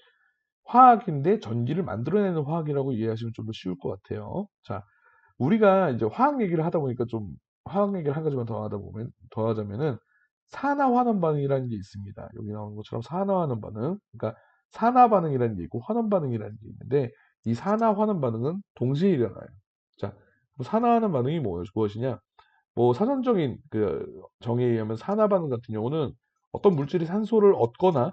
화학인데 전기를 만들어내는 화학이라고 이해하시면 좀 더 쉬울 것 같아요. 자, 우리가 이제 화학 얘기를 하다 보니까 좀 화학 얘기를 한 가지만 더 하자면은 산화 환원 반응이라는 게 있습니다. 여기 나오는 것처럼 산화 환원 반응, 그러니까 산화 반응이라는 게 있고 환원 반응이라는 게 있는데, 이 산화 환원 반응은 동시에 일어나요. 자, 그럼 산화 환원 반응이 무엇이냐? 뭐 사전적인 그 정의에 의하면 산화 반응 같은 경우는 어떤 물질이 산소를 얻거나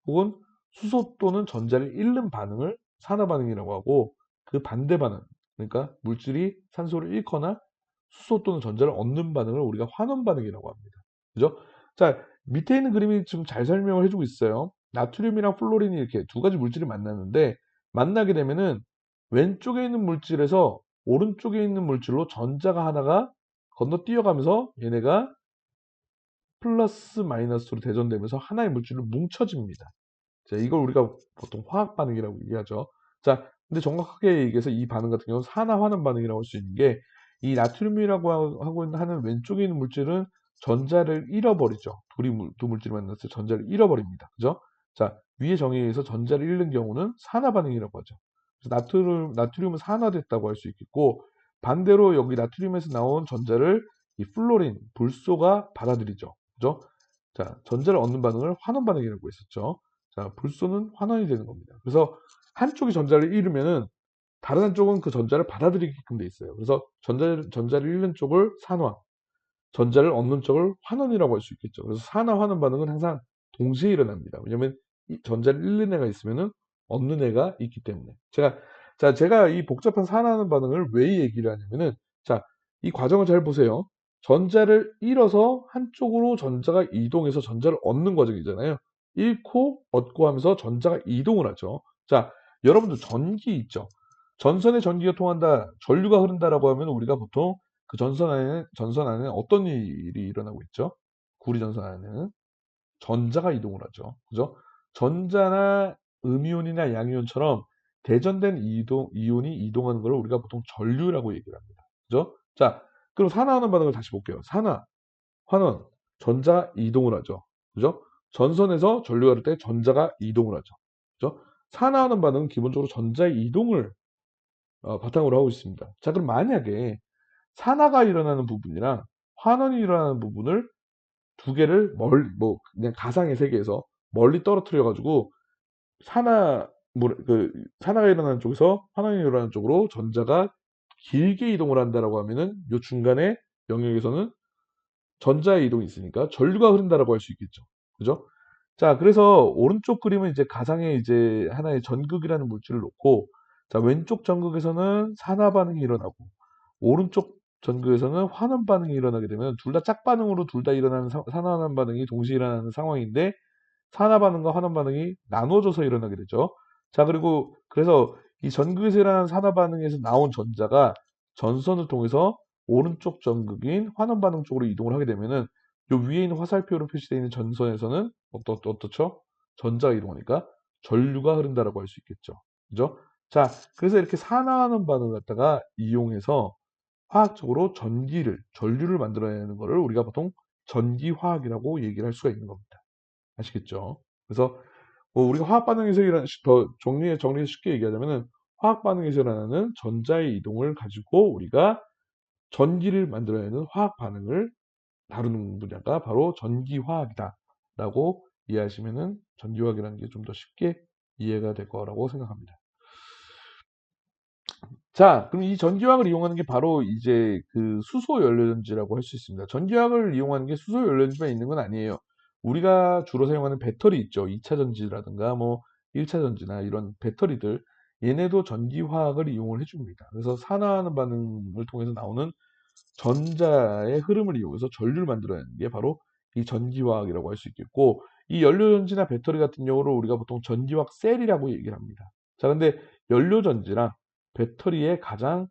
혹은 수소 또는 전자를 잃는 반응을 산화 반응이라고 하고, 그 반대 반응, 그러니까 물질이 산소를 잃거나 수소 또는 전자를 얻는 반응을 우리가 환원 반응이라고 합니다. 그죠? 자, 밑에 있는 그림이 지금 잘 설명을 해주고 있어요. 나트륨이랑 플로린이 이렇게 두 가지 물질이 만나는데, 만나게 되면은 왼쪽에 있는 물질에서 오른쪽에 있는 물질로 전자가 하나가 건너뛰어가면서 얘네가 플러스 마이너스로 대전되면서 하나의 물질로 뭉쳐집니다. 자, 이걸 우리가 보통 화학 반응이라고 얘기하죠. 자, 근데 정확하게 얘기해서 이 반응 같은 경우는 산화환원 반응이라고 할 수 있는 게, 이 나트륨이라고 하고 하는 왼쪽에 있는 물질은 전자를 잃어버리죠. 두 물질이 만났을 때 전자를 잃어버립니다. 그죠? 자, 위의 정의에 의해서 전자를 잃는 경우는 산화 반응이라고 하죠. 그래서 나트륨은 산화됐다고 할 수 있겠고, 반대로 여기 나트륨에서 나온 전자를 이 플로린, 불소가 받아들이죠. 그죠? 자, 전자를 얻는 반응을 환원 반응이라고 했었죠. 자, 불소는 환원이 되는 겁니다. 그래서 한쪽이 전자를 잃으면은 다른 한쪽은 그 전자를 받아들이게끔 돼 있어요. 그래서 전자를 잃는 쪽을 산화, 전자를 얻는 쪽을 환원이라고 할 수 있겠죠. 그래서 산화 환원 반응은 항상 동시에 일어납니다. 왜냐면 이 전자를 잃는 애가 있으면은 얻는 애가 있기 때문에. 제가 이 복잡한 산화하는 반응을 왜 얘기를 하냐면은, 자, 이 과정을 잘 보세요. 전자를 잃어서 한쪽으로 전자가 이동해서 전자를 얻는 과정이잖아요. 잃고 얻고 하면서 전자가 이동을 하죠. 자, 여러분들 전기 있죠. 전선에 전기가 통한다, 전류가 흐른다라고 하면 우리가 보통 그 전선 안에는 어떤 일이 일어나고 있죠? 구리 전선 안에는 전자가 이동을 하죠. 그죠? 전자나 음이온이나 양이온처럼 대전된 이온이 이동하는 걸 우리가 보통 전류라고 얘기를 합니다. 그죠? 자, 그럼 산화하는 반응을 다시 볼게요. 산화, 환원, 전자 이동을 하죠. 그죠? 전선에서 전류가 흐를 때 전자가 이동을 하죠. 그죠? 산화하는 반응은 기본적으로 전자의 이동을 바탕으로 하고 있습니다. 자, 그럼 만약에 산화가 일어나는 부분이랑 환원이 일어나는 부분을 두 개를 그냥 가상의 세계에서 멀리 떨어뜨려 가지고 산화가 일어나는 쪽에서 환원이 일어나는 쪽으로 전자가 길게 이동을 한다라고 하면은 요 중간에 영역에서는 전자의 이동이 있으니까 전류가 흐른다라고 할 수 있겠죠. 그죠? 자, 그래서 오른쪽 그림은 이제 가상의 이제 하나의 전극이라는 물질을 놓고, 자, 왼쪽 전극에서는 산화 반응이 일어나고, 오른쪽 전극에서는 환원 반응이 일어나게 되면 둘 다 짝반응으로 둘 다 일어나는 산화환원 반응이 동시에 일어나는 상황인데, 산화 반응과 환원 반응이 나눠져서 일어나게 되죠. 자, 그리고 그래서 이 전극에서 일어나는 산화 반응에서 나온 전자가 전선을 통해서 오른쪽 전극인 환원 반응 쪽으로 이동을 하게 되면은 요 위에 있는 화살표로 표시되어 있는 전선에서는 어떻죠? 전자가 이동하니까 전류가 흐른다라고 할 수 있겠죠. 그죠? 자, 그래서 이렇게 산화하는 반응을 갖다가 이용해서 화학적으로 전류를 만들어내는 것을 우리가 보통 전기화학이라고 얘기를 할 수가 있는 겁니다. 아시겠죠? 그래서 뭐 우리가 화학 반응에서 더 정리해서 쉽게 얘기하자면은 화학 반응에서 일어나는 전자의 이동을 가지고 우리가 전기를 만들어내는 화학 반응을 다루는 분야가 바로 전기화학이다라고 이해하시면은 전기화학이라는 게 좀 더 쉽게 이해가 될 거라고 생각합니다. 자, 그럼 이 전기화학을 이용하는 게 바로 이제 그 수소 연료전지라고 할 수 있습니다. 전기화학을 이용하는 게 수소 연료전지만 있는 건 아니에요. 우리가 주로 사용하는 배터리 있죠. 2차 전지라든가 뭐 1차 전지나 이런 배터리들, 얘네도 전기화학을 이용을 해줍니다. 그래서 산화하는 반응을 통해서 나오는 전자의 흐름을 이용해서 전류를 만들어내는 게 바로 이 전기화학이라고 할 수 있겠고, 이 연료전지나 배터리 같은 경우로 우리가 보통 전기화학 셀이라고 얘기를 합니다. 자, 근데 연료전지랑 배터리의 가장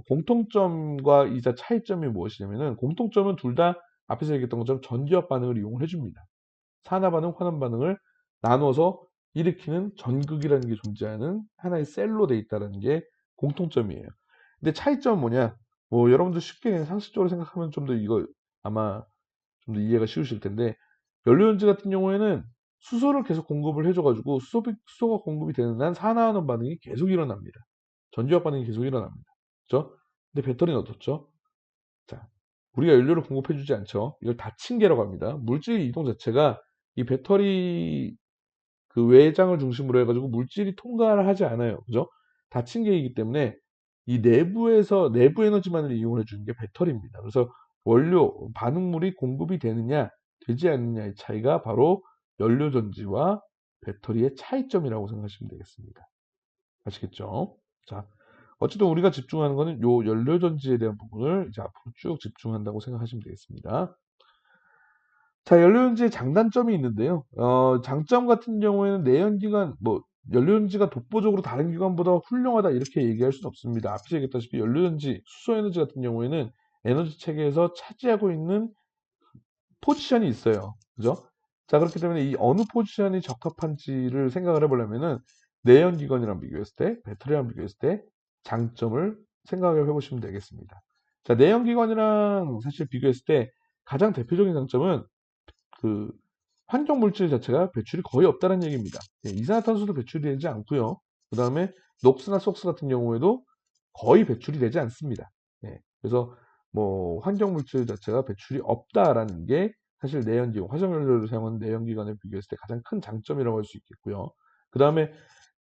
공통점과 이자 차이점이 무엇이냐면은, 공통점은 둘 다 앞에서 얘기했던 것처럼 전기화 반응을 이용을 해줍니다. 산화 반응, 환원 반응을 나눠서 일으키는 전극이라는 게 존재하는 하나의 셀로 돼 있다는 게 공통점이에요. 근데 차이점은 뭐냐? 뭐 여러분들 쉽게 그냥 상식적으로 생각하면 좀 더 이거 아마 좀 더 이해가 쉬우실 텐데, 연료전지 같은 경우에는 수소를 계속 공급을 해줘가지고 수소가 공급이 되는 한 산화하는 반응이 계속 일어납니다. 전기화 반응이 계속 일어납니다. 그죠? 근데 배터리는 어떻죠? 자, 우리가 연료를 공급해주지 않죠. 이걸 닫힌 계라고 합니다. 물질 이동 자체가 이 배터리 그 외장을 중심으로 해가지고 물질이 통과를 하지 않아요. 그죠? 닫힌 계이기 때문에 이 내부 에너지만을 이용해 주는 게 배터리입니다. 그래서 원료, 반응물이 공급이 되느냐, 되지 않느냐의 차이가 바로 연료 전지와 배터리의 차이점이라고 생각하시면 되겠습니다. 아시겠죠? 자, 어쨌든 우리가 집중하는 거는 요 연료 전지에 대한 부분을 이제 앞으로 쭉 집중한다고 생각하시면 되겠습니다. 자, 연료전지의 장단점이 있는데요. 장점 같은 경우에는 내연기관, 뭐, 연료전지가 독보적으로 다른 기관보다 훌륭하다 이렇게 얘기할 수는 없습니다. 앞서 얘기했다시피 연료전지, 수소에너지 같은 경우에는 에너지 체계에서 차지하고 있는 포지션이 있어요. 그죠? 자, 그렇기 때문에 이 어느 포지션이 적합한지를 생각을 해보려면은 내연기관이랑 비교했을 때, 배터리랑 비교했을 때 장점을 생각을 해보시면 되겠습니다. 자, 내연기관이랑 사실 비교했을 때 가장 대표적인 장점은 그 환경 물질 자체가 배출이 거의 없다는 얘기입니다. 예, 이산화탄소도 배출이 되지 않고요. 그 다음에 녹스나 속스 같은 경우에도 거의 배출이 되지 않습니다. 예, 그래서 뭐 환경 물질 자체가 배출이 없다라는 게 사실 내연기관, 화석연료를 사용하는 내연기관에 비교했을 때 가장 큰 장점이라고 할 수 있겠고요. 그 다음에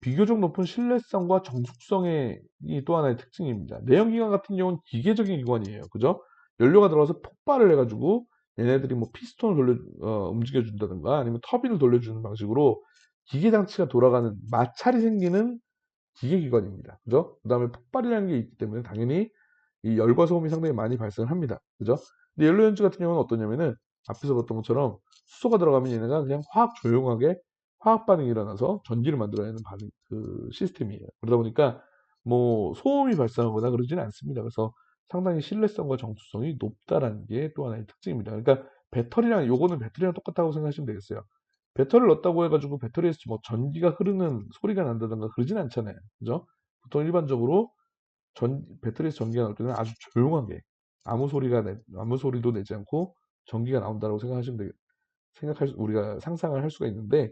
비교적 높은 신뢰성과 정숙성이 또 하나의 특징입니다. 내연기관 같은 경우는 기계적인 기관이에요. 그죠? 연료가 들어가서 폭발을 해가지고 얘네들이 뭐 피스톤을 움직여준다든가 아니면 터빈을 돌려주는 방식으로 기계 장치가 돌아가는 마찰이 생기는 기계 기관입니다. 그죠? 그 다음에 폭발이라는 게 있기 때문에 당연히 이 열과 소음이 상당히 많이 발생을 합니다. 그죠? 근데 연료전지 같은 경우는 어떠냐면은 앞에서 봤던 것처럼 수소가 들어가면 얘네가 그냥 조용하게 화학 반응이 일어나서 전기를 만들어내는 반응 그 시스템이에요. 그러다 보니까 뭐 소음이 발생하거나 그러지는 않습니다. 그래서 상당히 신뢰성과 정수성이 높다라는 게 또 하나의 특징입니다. 그러니까 요거는 배터리랑 똑같다고 생각하시면 되겠어요. 배터리를 넣었다고 해가지고 배터리에서 뭐 전기가 흐르는 소리가 난다든가 그러진 않잖아요. 그죠? 보통 일반적으로 배터리에서 전기가 나올 때는 아주 조용하게 아무 소리도 내지 않고 전기가 나온다고 우리가 상상을 할 수가 있는데,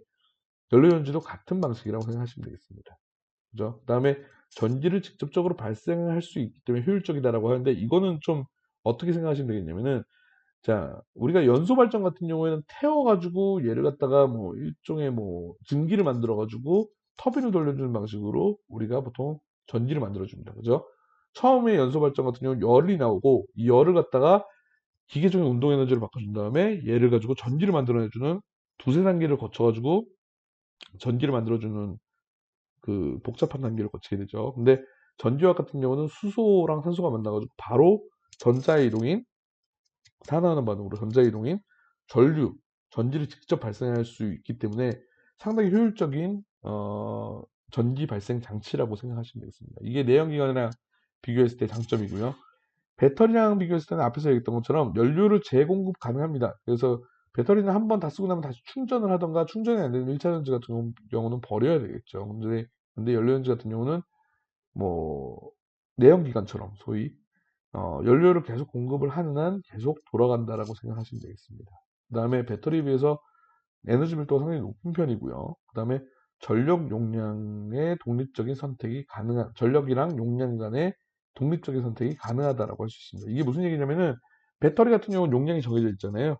연료전지도 같은 방식이라고 생각하시면 되겠습니다. 그죠? 그 다음에 전기를 직접적으로 발생할 수 있기 때문에 효율적이다라고 하는데, 이거는 좀 어떻게 생각하시면 되겠냐면은 자, 우리가 연소 발전 같은 경우에는 태워가지고 얘를 갖다가 뭐 일종의 뭐 증기를 만들어가지고 터빈을 돌려주는 방식으로 우리가 보통 전기를 만들어줍니다. 그죠? 처음에 연소 발전 같은 경우는 열이 나오고 이 열을 갖다가 기계적인 운동 에너지를 바꿔준 다음에 얘를 가지고 전기를 만들어내주는 두세 단계를 거쳐가지고 전기를 만들어주는 그 복잡한 단계를 거치게 되죠. 근데 전기화학 같은 경우는 수소랑 산소가 만나가지고 바로 전자의 이동인 산화하는 반응으로 전자 이동인 전류, 전지를 직접 발생할 수 있기 때문에 상당히 효율적인 전기 발생 장치라고 생각하시면 되겠습니다. 이게 내연기관이랑 비교했을 때 장점이고요. 배터리랑 비교했을 때는 앞에서 얘기했던 것처럼 연료를 재공급 가능합니다. 그래서 배터리는 한 번 다 쓰고 나면 다시 충전을 하던가 충전이 안 되면 1차 전지 같은 경우는 버려야 되겠죠. 근데 연료전지 같은 경우는 뭐 내연기관처럼 소위 연료를 계속 공급을 하는 한 계속 돌아간다라고 생각하시면 되겠습니다. 그 다음에 배터리에 비해서 에너지 밀도가 상당히 높은 편이고요. 그 다음에 전력 용량의 독립적인 선택이 가능한, 전력이랑 용량 간의 독립적인 선택이 가능하다라고 할 수 있습니다. 이게 무슨 얘기냐면은 배터리 같은 경우는 용량이 정해져 있잖아요.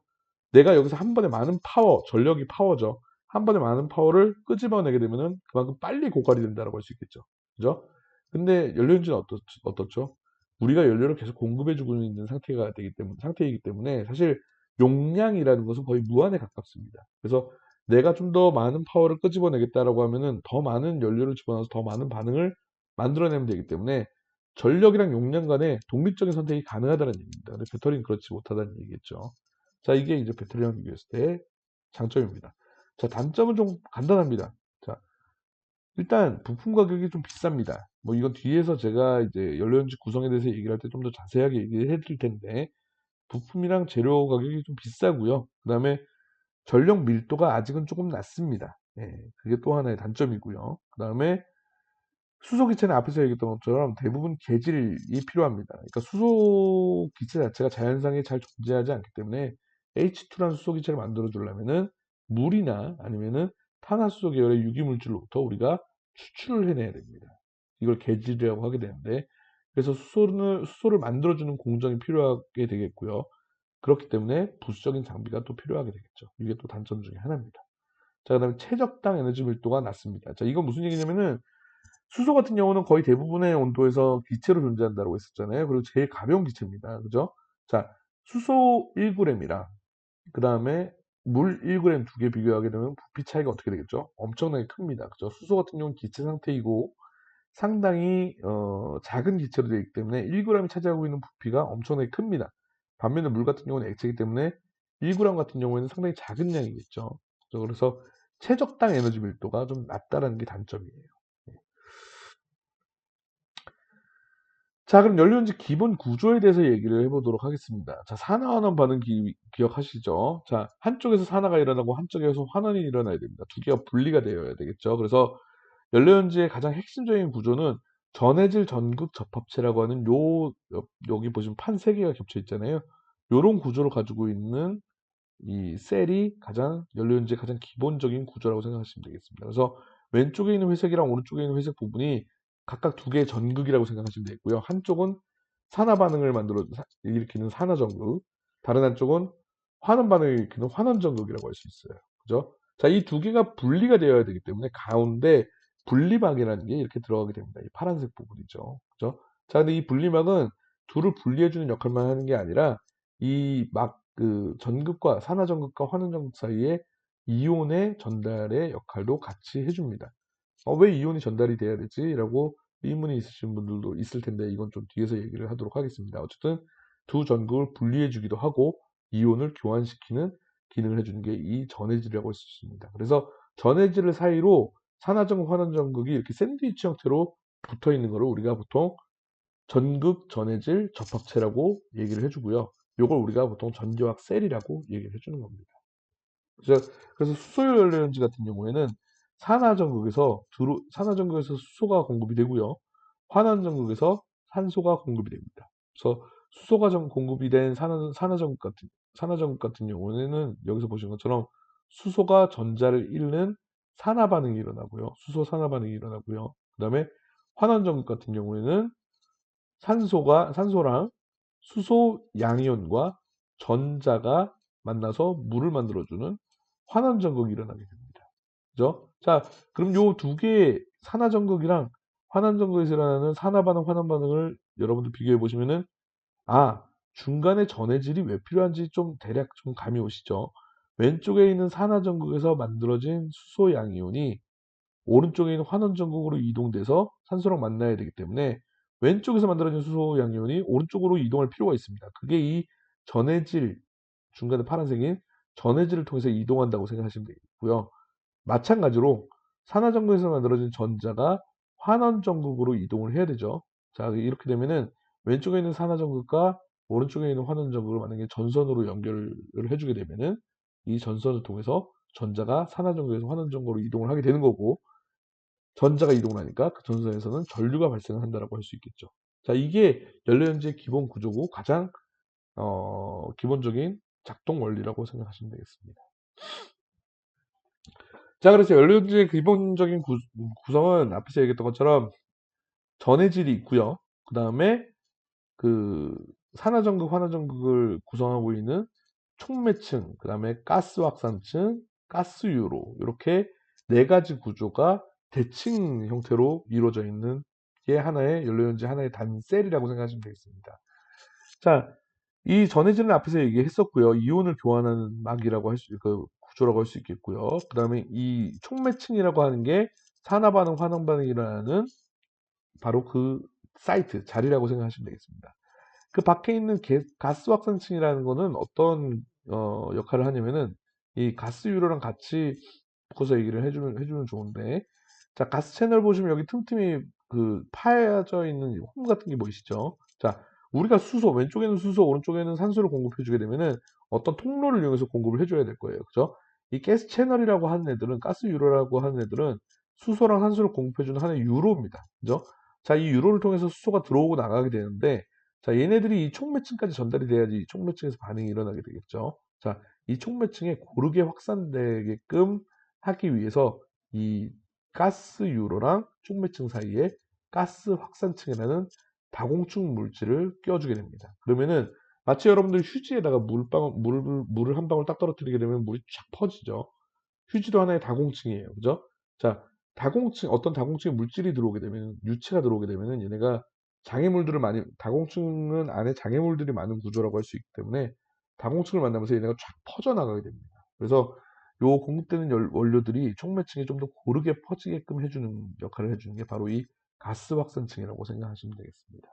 내가 여기서 한 번에 많은 파워, 전력이 파워죠. 한 번에 많은 파워를 끄집어내게 되면은 그만큼 빨리 고갈이 된다라고 할 수 있겠죠. 그죠? 근데 연료인지는 어떻죠? 우리가 연료를 계속 공급해주고 있는 상태이기 때문에 사실 용량이라는 것은 거의 무한에 가깝습니다. 그래서 내가 좀 더 많은 파워를 끄집어내겠다라고 하면은 더 많은 연료를 집어넣어서 더 많은 반응을 만들어내면 되기 때문에 전력이랑 용량 간의 독립적인 선택이 가능하다는 얘기입니다. 근데 배터리는 그렇지 못하다는 얘기겠죠. 자, 이게 이제 배터리랑 비교했을 때 장점입니다. 자, 단점은 좀 간단합니다. 자, 일단 부품 가격이 좀 비쌉니다. 뭐 이건 뒤에서 제가 이제 연료전지 구성에 대해서 얘기를 할 때 좀 더 자세하게 얘기해 드릴 텐데 부품이랑 재료 가격이 좀 비싸고요. 그 다음에 전력 밀도가 아직은 조금 낮습니다. 예, 그게 또 하나의 단점이고요. 그 다음에 수소 기체는 앞에서 얘기했던 것처럼 대부분 계질이 필요합니다. 그러니까 수소 기체 자체가 자연상에 잘 존재하지 않기 때문에 H2라는 수소 기체를 만들어 주려면은 물이나 아니면은 탄화수소 계열의 유기물질로부터 우리가 추출을 해내야 됩니다. 이걸 계질이라고 하게 되는데 그래서 수소를 만들어주는 공정이 필요하게 되겠고요. 그렇기 때문에 부수적인 장비가 또 필요하게 되겠죠. 이게 또 단점 중에 하나입니다. 자, 그다음에 최적당 에너지 밀도가 낮습니다. 자, 이건 무슨 얘기냐면은 수소 같은 경우는 거의 대부분의 온도에서 기체로 존재한다고 했었잖아요. 그리고 제일 가벼운 기체입니다. 그죠? 자, 수소 1g이랑 그 다음에 물 1g 두 개 비교하게 되면 부피 차이가 어떻게 되겠죠? 엄청나게 큽니다. 그죠? 수소 같은 경우는 기체 상태이고 상당히 작은 기체로 되어 있기 때문에 1g이 차지하고 있는 부피가 엄청나게 큽니다. 반면에 물 같은 경우는 액체이기 때문에 1g 같은 경우에는 상당히 작은 양이겠죠. 그래서 최적당 에너지 밀도가 좀 낮다라는 게 단점이에요. 자, 그럼 연료전지 기본 구조에 대해서 얘기를 해보도록 하겠습니다. 자, 산화환원 반응 기억하시죠? 자, 한쪽에서 산화가 일어나고 한쪽에서 환원이 일어나야 됩니다. 두 개가 분리가 되어야 되겠죠. 그래서 연료전지의 가장 핵심적인 구조는 전해질 전극 접합체라고 하는 여기 보시면 판 세 개가 겹쳐 있잖아요. 요런 구조를 가지고 있는 이 셀이 연료전지의 가장 기본적인 구조라고 생각하시면 되겠습니다. 그래서 왼쪽에 있는 회색이랑 오른쪽에 있는 회색 부분이 각각 두 개의 전극이라고 생각하시면 되고요. 한쪽은 산화 반응을 일으키는 산화 전극, 다른 한쪽은 환원 반응을 일으키는 환원 전극이라고 할 수 있어요. 그죠? 자, 이 두 개가 분리가 되어야 되기 때문에 가운데 분리막이라는 게 이렇게 들어가게 됩니다. 이 파란색 부분이죠. 그죠? 자, 근데 이 분리막은 둘을 분리해주는 역할만 하는 게 아니라 그 전극과 산화전극과 환원전극 사이에 이온의 전달의 역할도 같이 해줍니다. 왜 이온이 전달이 돼야 되지? 라고 의문이 있으신 분들도 있을 텐데 이건 좀 뒤에서 얘기를 하도록 하겠습니다. 어쨌든 두 전극을 분리해 주기도 하고 이온을 교환시키는 기능을 해주는 게 이 전해질이라고 할 수 있습니다. 그래서 전해질 사이로 산화전극, 환원전극이 이렇게 샌드위치 형태로 붙어 있는 것을 우리가 보통 전극 전해질 접합체라고 얘기를 해주고요. 이걸 우리가 보통 전기화학 셀이라고 얘기를 해주는 겁니다. 그래서 수소열 연료전지 같은 경우에는 산화전극에서 수소가 공급이 되고요. 환원전극에서 산소가 공급이 됩니다. 그래서 수소가 공급이 된 산화전극 같은 경우에는 여기서 보시는 것처럼 수소가 전자를 잃는 산화 반응이 일어나고요. 수소 산화 반응이 일어나고요. 그 다음에 환원전극 같은 경우에는 산소랑 수소 양이온과 전자가 만나서 물을 만들어주는 환원전극이 일어나게 됩니다. 그죠? 자, 그럼 요 두 개의 산화전극이랑 환원전극에서 일어나는 산화반응, 환원반응을 여러분들 비교해 보시면은 아, 중간에 전해질이 왜 필요한지 좀 대략 좀 감이 오시죠? 왼쪽에 있는 산화전극에서 만들어진 수소 양이온이 오른쪽에 있는 환원전극으로 이동돼서 산소랑 만나야 되기 때문에 왼쪽에서 만들어진 수소 양이온이 오른쪽으로 이동할 필요가 있습니다. 그게 이 전해질, 중간에 파란색인 전해질을 통해서 이동한다고 생각하시면 되겠고요. 마찬가지로 산화전극에서 만들어진 전자가 환원전극으로 이동을 해야 되죠. 자, 이렇게 되면은 왼쪽에 있는 산화전극과 오른쪽에 있는 환원전극을 만약에 전선으로 연결을 해주게 되면은 이 전선을 통해서 전자가 산화전극에서 환원전극으로 이동을 하게 되는 거고, 전자가 이동을 하니까 그 전선에서는 전류가 발생을 한다라고 할 수 있겠죠. 자, 이게 연료연지의 기본 구조고 가장 기본적인 작동 원리라고 생각하시면 되겠습니다. 자, 그래서 연료연지의 기본적인 구성은 앞에서 얘기했던 것처럼 전해질이 있고요. 그 다음에 그 산화전극, 환화전극을 구성하고 있는 촉매층, 그 다음에 가스 확산층, 가스 유로 이렇게 네 가지 구조가 대칭 형태로 이루어져 있는 게 하나의 연료연지 하나의 단셀이라고 생각하시면 되겠습니다. 자, 이 전해질은 앞에서 얘기했었고요. 이온을 교환하는 막이라고 할 수, 그 구조라고 할 수 있겠고요. 그 다음에 이 촉매층이라고 하는 게 산화반응, 환원반응이라는 바로 그 사이트, 자리라고 생각하시면 되겠습니다. 그 밖에 있는 가스 확산층이라는 거는 어떤 역할을 하냐면은 이 가스 유로랑 같이 묶어서 얘기를 해주면 좋은데, 자, 가스 채널 보시면 여기 틈틈이 그 파여져 있는 홈 같은 게 보이시죠? 자, 우리가 수소, 왼쪽에는 수소, 오른쪽에는 산소를 공급해 주게 되면은 어떤 통로를 이용해서 공급을 해줘야 될 거예요. 그죠? 이 가스 채널이라고 하는 애들은, 가스 유로라고 하는 애들은 수소랑 산소를 공급해 주는 하나의 유로입니다. 그죠? 자, 이 유로를 통해서 수소가 들어오고 나가게 되는데, 자, 얘네들이 이 촉매층까지 전달이 돼야지 이 촉매층에서 반응이 일어나게 되겠죠. 자, 이 촉매층에 고르게 확산되게끔 하기 위해서 이 가스 유로랑 촉매층 사이에 가스 확산층이라는 다공층 물질을 끼워주게 됩니다. 그러면은 마치 여러분들 휴지에다가 물을 한 방울 딱 떨어뜨리게 되면 물이 쫙 퍼지죠. 휴지도 하나의 다공층이에요. 그죠? 자, 어떤 다공층에 물질이 들어오게 되면, 유체가 들어오게 되면은 얘네가 장애물들을 많이, 다공층은 안에 장애물들이 많은 구조라고 할 수 있기 때문에 다공층을 만나면서 얘네가 쫙 퍼져나가게 됩니다. 그래서 요 공급되는 원료들이 촉매층에 좀 더 고르게 퍼지게끔 해주는 역할을 해주는 게 바로 이 가스 확산층이라고 생각하시면 되겠습니다.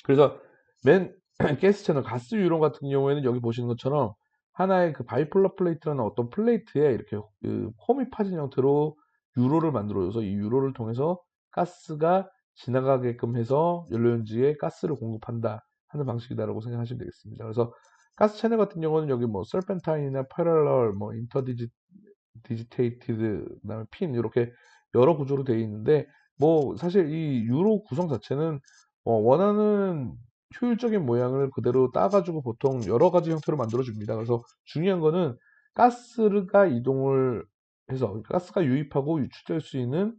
그래서 맨 가스 채널, 가스 유로 같은 경우에는 여기 보시는 것처럼 하나의 그 바이폴러 플레이트라는 어떤 플레이트에 이렇게 그 홈이 파진 형태로 유로를 만들어줘서 이 유로를 통해서 가스가 지나가게끔 해서 연료연지에 가스를 공급한다 하는 방식이다라고 생각하시면 되겠습니다. 그래서 가스 채널 같은 경우는 여기 뭐 설펜타인이나 패럴럴, 뭐 디지테이티드, 그다음에 핀 이렇게 여러 구조로 되어 있는데 뭐 사실 이 유로 구성 자체는 원하는 효율적인 모양을 그대로 따가지고 보통 여러 가지 형태로 만들어 줍니다. 그래서 중요한 거는 가스가 이동을 해서 가스가 유입하고 유출될 수 있는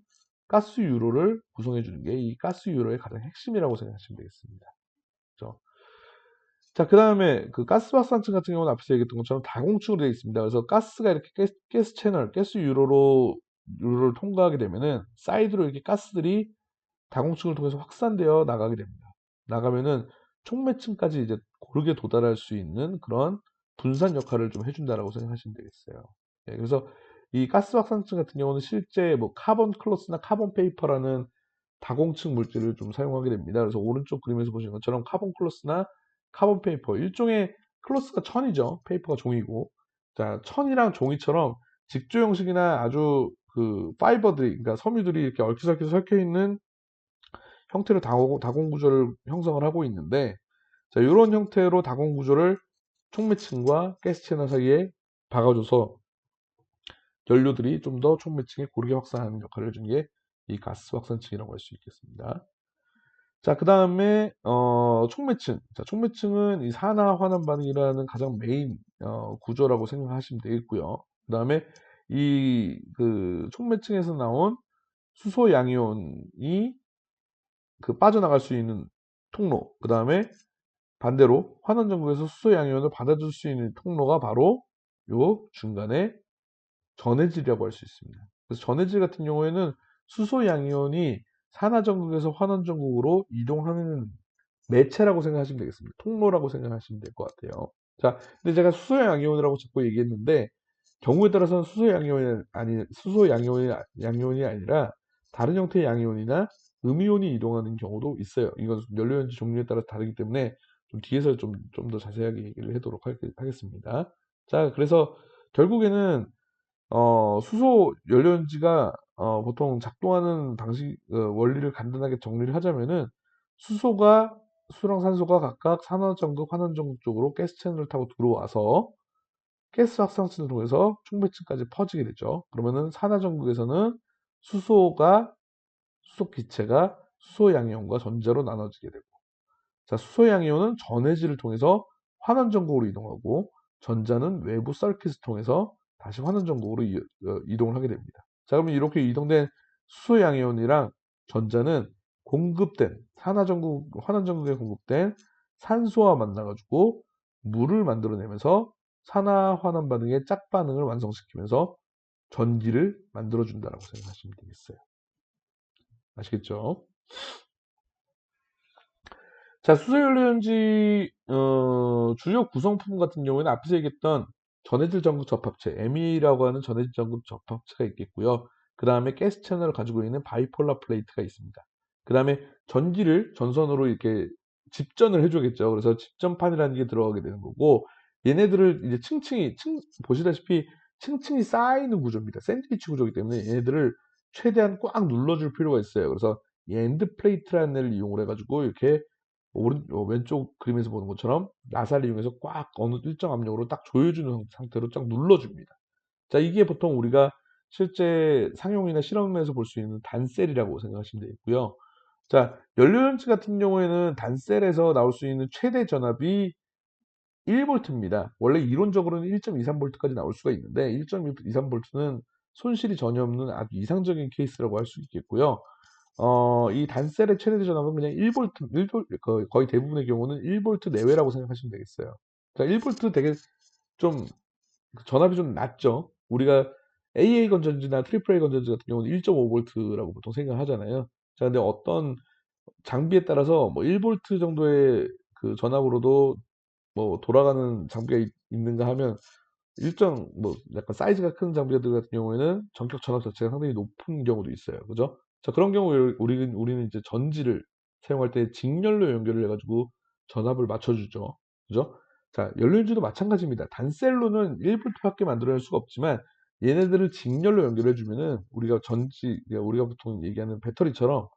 가스 유로를 구성해 주는 게 이 가스 유로의 가장 핵심이라고 생각하시면 되겠습니다. 그렇죠? 자, 그 다음에 그 가스 확산층 같은 경우는 앞에서 얘기했던 것처럼 다공층으로 되어 있습니다. 그래서 가스가 이렇게 가스 채널, 가스 유로를 통과하게 되면은 사이드로 이렇게 가스들이 다공층을 통해서 확산되어 나가게 됩니다. 나가면은 촉매층까지 이제 고르게 도달할 수 있는 그런 분산 역할을 좀 해준다라고 생각하시면 되겠어요. 예, 그래서 이 가스 확산층 같은 경우는 실제 뭐 카본 클로스나 카본 페이퍼라는 다공층 물질을 좀 사용하게 됩니다. 그래서 오른쪽 그림에서 보시는 것처럼 카본 클로스나 카본 페이퍼, 일종의 클로스가 천이죠. 페이퍼가 종이고, 자, 천이랑 종이처럼 직조 형식이나 아주 그 파이버들이, 그러니까 섬유들이 이렇게 얽히설켜 섞여 있는 형태로 다공 구조를 형성을 하고 있는데, 자, 이런 형태로 다공 구조를 촉매층과 가스 채널 사이에 박아줘서 연료들이 좀 더 촉매층에 고르게 확산하는 역할을 해주는 게 이 가스 확산층이라고 할 수 있겠습니다. 자, 그 다음에 촉매층. 자, 촉매층은 이 산화 환원 반응이라는 가장 메인 구조라고 생각하시면 되겠고요. 그 다음에 이 그 촉매층에서 나온 수소 양이온이 그 빠져나갈 수 있는 통로. 그 다음에 반대로 환원 전극에서 수소 양이온을 받아줄 수 있는 통로가 바로 요 중간에 전해질이라고 할 수 있습니다. 그래서 전해질 같은 경우에는 수소 양이온이 산화 전극에서 환원 전극으로 이동하는 매체라고 생각하시면 되겠습니다. 통로라고 생각하시면 될 것 같아요. 자, 근데 제가 수소 양이온이라고 자꾸 얘기했는데 경우에 따라서는 양이온이 아니라 다른 형태의 양이온이나 음이온이 이동하는 경우도 있어요. 이건 연료연지 종류에 따라 다르기 때문에 좀 뒤에서 좀 더 자세하게 얘기를 하도록 하겠습니다. 자, 그래서 결국에는 수소 연료연지가 보통 작동하는 방식, 원리를 간단하게 정리를 하자면은 수소가 수랑 산소가 각각 산화전극, 환원전극 쪽으로 가스 채널을 타고 들어와서 가스 확산층을 통해서 충배층까지 퍼지게 되죠. 그러면은 산화전극에서는 수소가 수소 기체가 수소 양이온과 전자로 나눠지게 되고, 자, 수소 양이온은 전해질을 통해서 환원전극으로 이동하고, 전자는 외부 서킷을 통해서 다시 환원전극으로 이동을 하게 됩니다. 자, 그러면 이렇게 이동된 수소 양이온이랑 전자는 공급된 환원전극에 공급된 산소와 만나가지고 물을 만들어내면서 산화 환원 반응의 짝반응을 완성시키면서 전기를 만들어준다라고 생각하시면 되겠어요. 아시겠죠? 자, 수소연료연지 주요 구성품 같은 경우에는 앞에서 얘기했던 전해질 전극 접합체, ME라고 하는 전해질 전극 접합체가 있겠고요. 그 다음에 가스 채널을 가지고 있는 바이폴라 플레이트가 있습니다. 그 다음에 전기를 전선으로 이렇게 집전을 해주겠죠. 그래서 집전판이라는 게 들어가게 되는 거고, 얘네들을 이제 보시다시피 층층이 쌓이는 구조입니다. 샌드위치 구조이기 때문에 얘네들을 최대한 꽉 눌러줄 필요가 있어요. 그래서 이 엔드 플레이트라는 애를 이용을 해가지고 이렇게 왼쪽 그림에서 보는 것처럼 나사를 이용해서 꽉 어느 일정 압력으로 딱 조여주는 상태로 쫙 눌러줍니다. 자, 이게 보통 우리가 실제 상용이나 실험에서 볼 수 있는 단셀이라고 생각하시면 되겠고요. 자, 연료연치 같은 경우에는 단셀에서 나올 수 있는 최대 전압이 1V입니다. 원래 이론적으로는 1.23V까지 나올 수가 있는데 1.23V는 손실이 전혀 없는 아주 이상적인 케이스라고 할 수 있겠고요. 이 단셀의 최대 전압은 그냥 1V, 거의 대부분의 경우는 1V 내외라고 생각하시면 되겠어요. 자, 1V 되게 좀 전압이 좀 낮죠. 우리가 AA 건전지나 AAA 건전지 같은 경우는 1.5V라고 보통 생각하잖아요. 자, 근데 어떤 장비에 따라서 뭐 1V 정도의 그 전압으로도 뭐 돌아가는 장비가 있는가 하면 일정 뭐 약간 사이즈가 큰 장비들 같은 경우에는 전격 전압 자체가 상당히 높은 경우도 있어요. 그죠? 자, 그런 경우에 우리는 이제 전지를 사용할 때 직렬로 연결을 해가지고 전압을 맞춰주죠. 그죠? 자, 연료인지도 마찬가지입니다. 단셀로는 1V밖에 만들어낼 수가 없지만 얘네들을 직렬로 연결해주면은 그러니까 우리가 보통 얘기하는 배터리처럼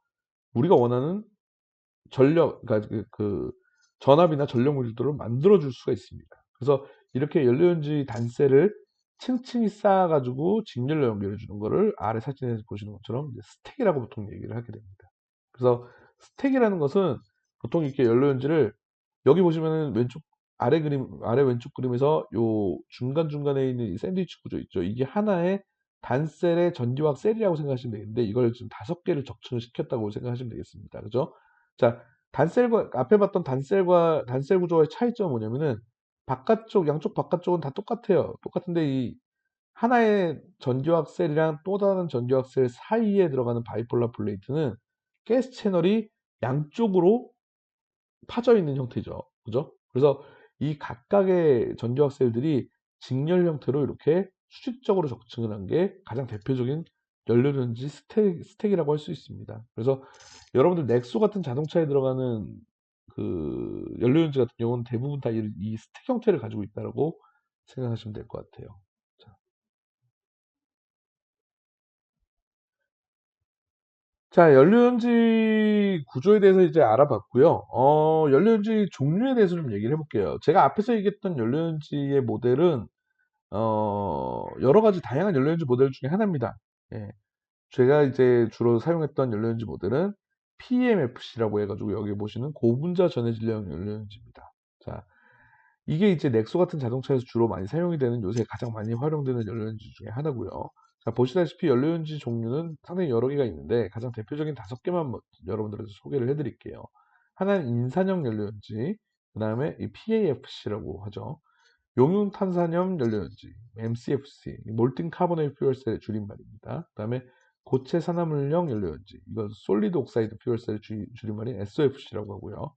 우리가 원하는 그러니까 전압이나 전력 물질들을 만들어 줄 수가 있습니다. 그래서 이렇게 연료연지 단셀을 층층이 쌓아가지고 직렬로 연결해 주는 거를 아래 사진에서 보시는 것처럼 이제 스택이라고 보통 얘기를 하게 됩니다. 그래서 스택이라는 것은 보통 이렇게 연료연지를 여기 보시면은 아래 왼쪽 그림에서 요 중간중간에 있는 이 샌드위치 구조 있죠. 이게 하나의 단셀의 전기화학 셀이라고 생각하시면 되겠는데 이걸 지금 5개를 적층을 시켰다고 생각하시면 되겠습니다. 그죠? 자, 앞에 봤던 단셀 구조와의 차이점은 뭐냐면은 양쪽 바깥쪽은 다 똑같아요. 똑같은데 이 하나의 전기화학 셀이랑 또 다른 전기화학 셀 사이에 들어가는 바이폴라 플레이트는 가스 채널이 양쪽으로 파져 있는 형태죠. 그죠? 그래서 이 각각의 전기화학 셀들이 직렬 형태로 이렇게 수직적으로 적층을 한 게 가장 대표적인 연료전지 스택이라고 할 수 있습니다. 그래서 여러분들 넥소 같은 자동차에 들어가는 그 연료전지 같은 경우는 대부분 다 이 스택 형태를 가지고 있다고 생각하시면 될 것 같아요. 자, 자, 연료연지 구조에 대해서 이제 알아봤고요. 연료연지 종류에 대해서 좀 얘기를 해볼게요. 제가 앞에서 얘기했던 연료연지의 모델은 여러 가지 다양한 연료연지 모델 중에 하나입니다. 예, 제가 이제 주로 사용했던 연료연지 모델은 PMFC라고 해가지고 여기 보시는 고분자 전해질량 연료연지입니다. 자, 이게 이제 넥소 같은 자동차에서 주로 많이 사용이 되는 요새 가장 많이 활용되는 연료연지 중에 하나고요. 자, 보시다시피 연료연지 종류는 상당히 여러 개가 있는데 가장 대표적인 5개만 여러분들에게 소개를 해드릴게요. 하나는 인산형 연료연지, 그 다음에 이 PAFC라고 하죠. 용융탄산염 연료연지, MCFC, 몰팅 카보네이트 퓨얼셀의 줄임말입니다. 그 다음에 고체 산화물용 연료연지, 이건 솔리드 옥사이드 퓨얼셀의 줄임말인 SOFC라고 하고요.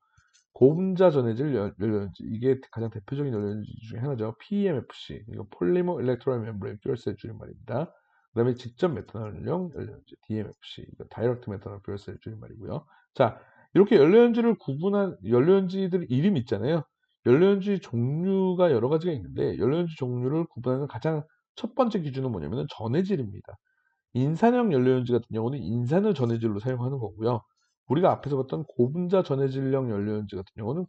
고분자 전해질 연료연지, 이게 가장 대표적인 연료연지 중에 하나죠. PEMFC, 이거 폴리머 일렉트로드 멤브레인 퓨얼셀의 줄임말입니다. 그 다음에 직접 메탄올용 연료연지, DMFC, 이거 다이렉트 메탄올 퓨얼셀의 줄임말이고요. 자, 이렇게 연료연지를 구분한 연료연지들 이름 있잖아요. 연료연지 종류가 여러 가지가 있는데 연료연지 종류를 구분하는 가장 첫 번째 기준은 뭐냐면 전해질입니다. 인산형 연료연지 같은 경우는 인산을 전해질로 사용하는 거고요. 우리가 앞에서 봤던 고분자 전해질형 연료연지 같은 경우는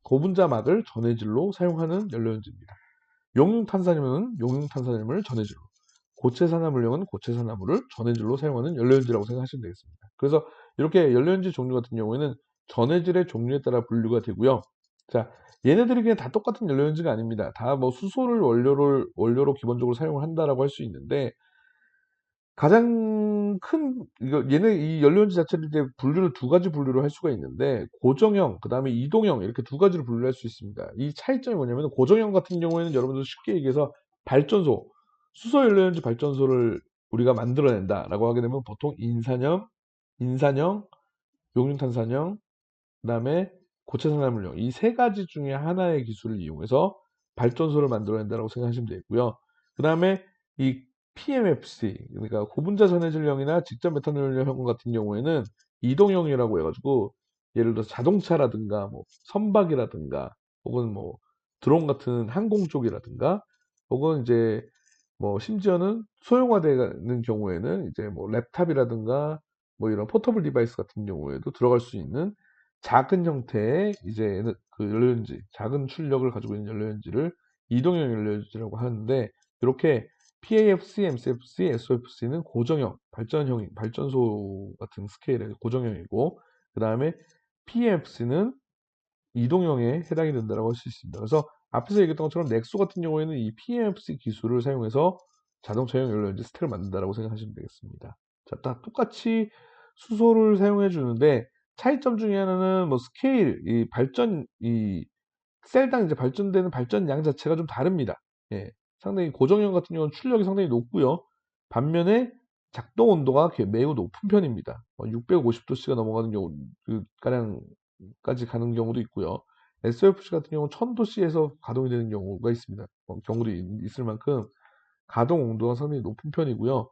고분자막을 전해질로 사용하는 연료연지입니다. 용융탄산염은 용융탄산염을 전해질로, 고체산화물용은 고체산화물을 전해질로 사용하는 연료연지라고 생각하시면 되겠습니다. 그래서 이렇게 연료연지 종류 같은 경우에는 전해질의 종류에 따라 분류가 되고요. 자, 얘네들이 그냥 다 똑같은 연료연지가 아닙니다. 다 뭐 수소를 원료로 기본적으로 사용을 한다라고 할 수 있는데 가장 큰 얘네 이 연료연지 자체를 이제 분류를 두 가지 분류를 할 수가 있는데 고정형 그다음에 이동형 이렇게 두 가지로 분류할 수 있습니다. 이 차이점이 뭐냐면 고정형 같은 경우에는 여러분들 쉽게 얘기해서 발전소 수소 연료연지 발전소를 우리가 만들어낸다라고 하게 되면 보통 인산형, 용융탄산형, 그다음에 고체산화물용 이 세 가지 중에 하나의 기술을 이용해서 발전소를 만들어낸다고 생각하시면 되고요. 그다음에 이 PMFC 그러니까 고분자 전해질형이나 직접 메탄올형 같은 경우에는 이동형이라고 해가지고 예를 들어서 자동차라든가 뭐 선박이라든가 혹은 뭐 드론 같은 항공 쪽이라든가 혹은 이제 뭐 심지어는 소형화되는 경우에는 이제 뭐 랩탑이라든가 뭐 이런 포터블 디바이스 같은 경우에도 들어갈 수 있는 작은 형태의 이제 그 연료연지, 작은 출력을 가지고 있는 연료연지를 이동형 연료연지라고 하는데 이렇게 PAFC, MCFC, SOFC는 고정형, 발전소 같은 스케일의 고정형이고 그 다음에 PFC는 이동형에 해당이 된다고 할 수 있습니다. 그래서 앞에서 얘기했던 것처럼 넥소 같은 경우에는 이 PMFC 기술을 사용해서 자동차용 연료연지 스택을 만든다고 생각하시면 되겠습니다. 자, 다 똑같이 수소를 사용해 주는데 차이점 중에 하나는 뭐 스케일, 이 셀당 이제 발전되는 발전량 자체가 좀 다릅니다. 예, 상당히 고정형 같은 경우는 출력이 상당히 높고요. 반면에 작동 온도가 매우 높은 편입니다. 650도씨가 넘어가는 경우, 그 가량까지 가는 경우도 있고요. SOFC 같은 경우는 1000도씨에서 가동이 되는 경우가 있습니다. 경우도 있을 만큼 가동 온도가 상당히 높은 편이고요.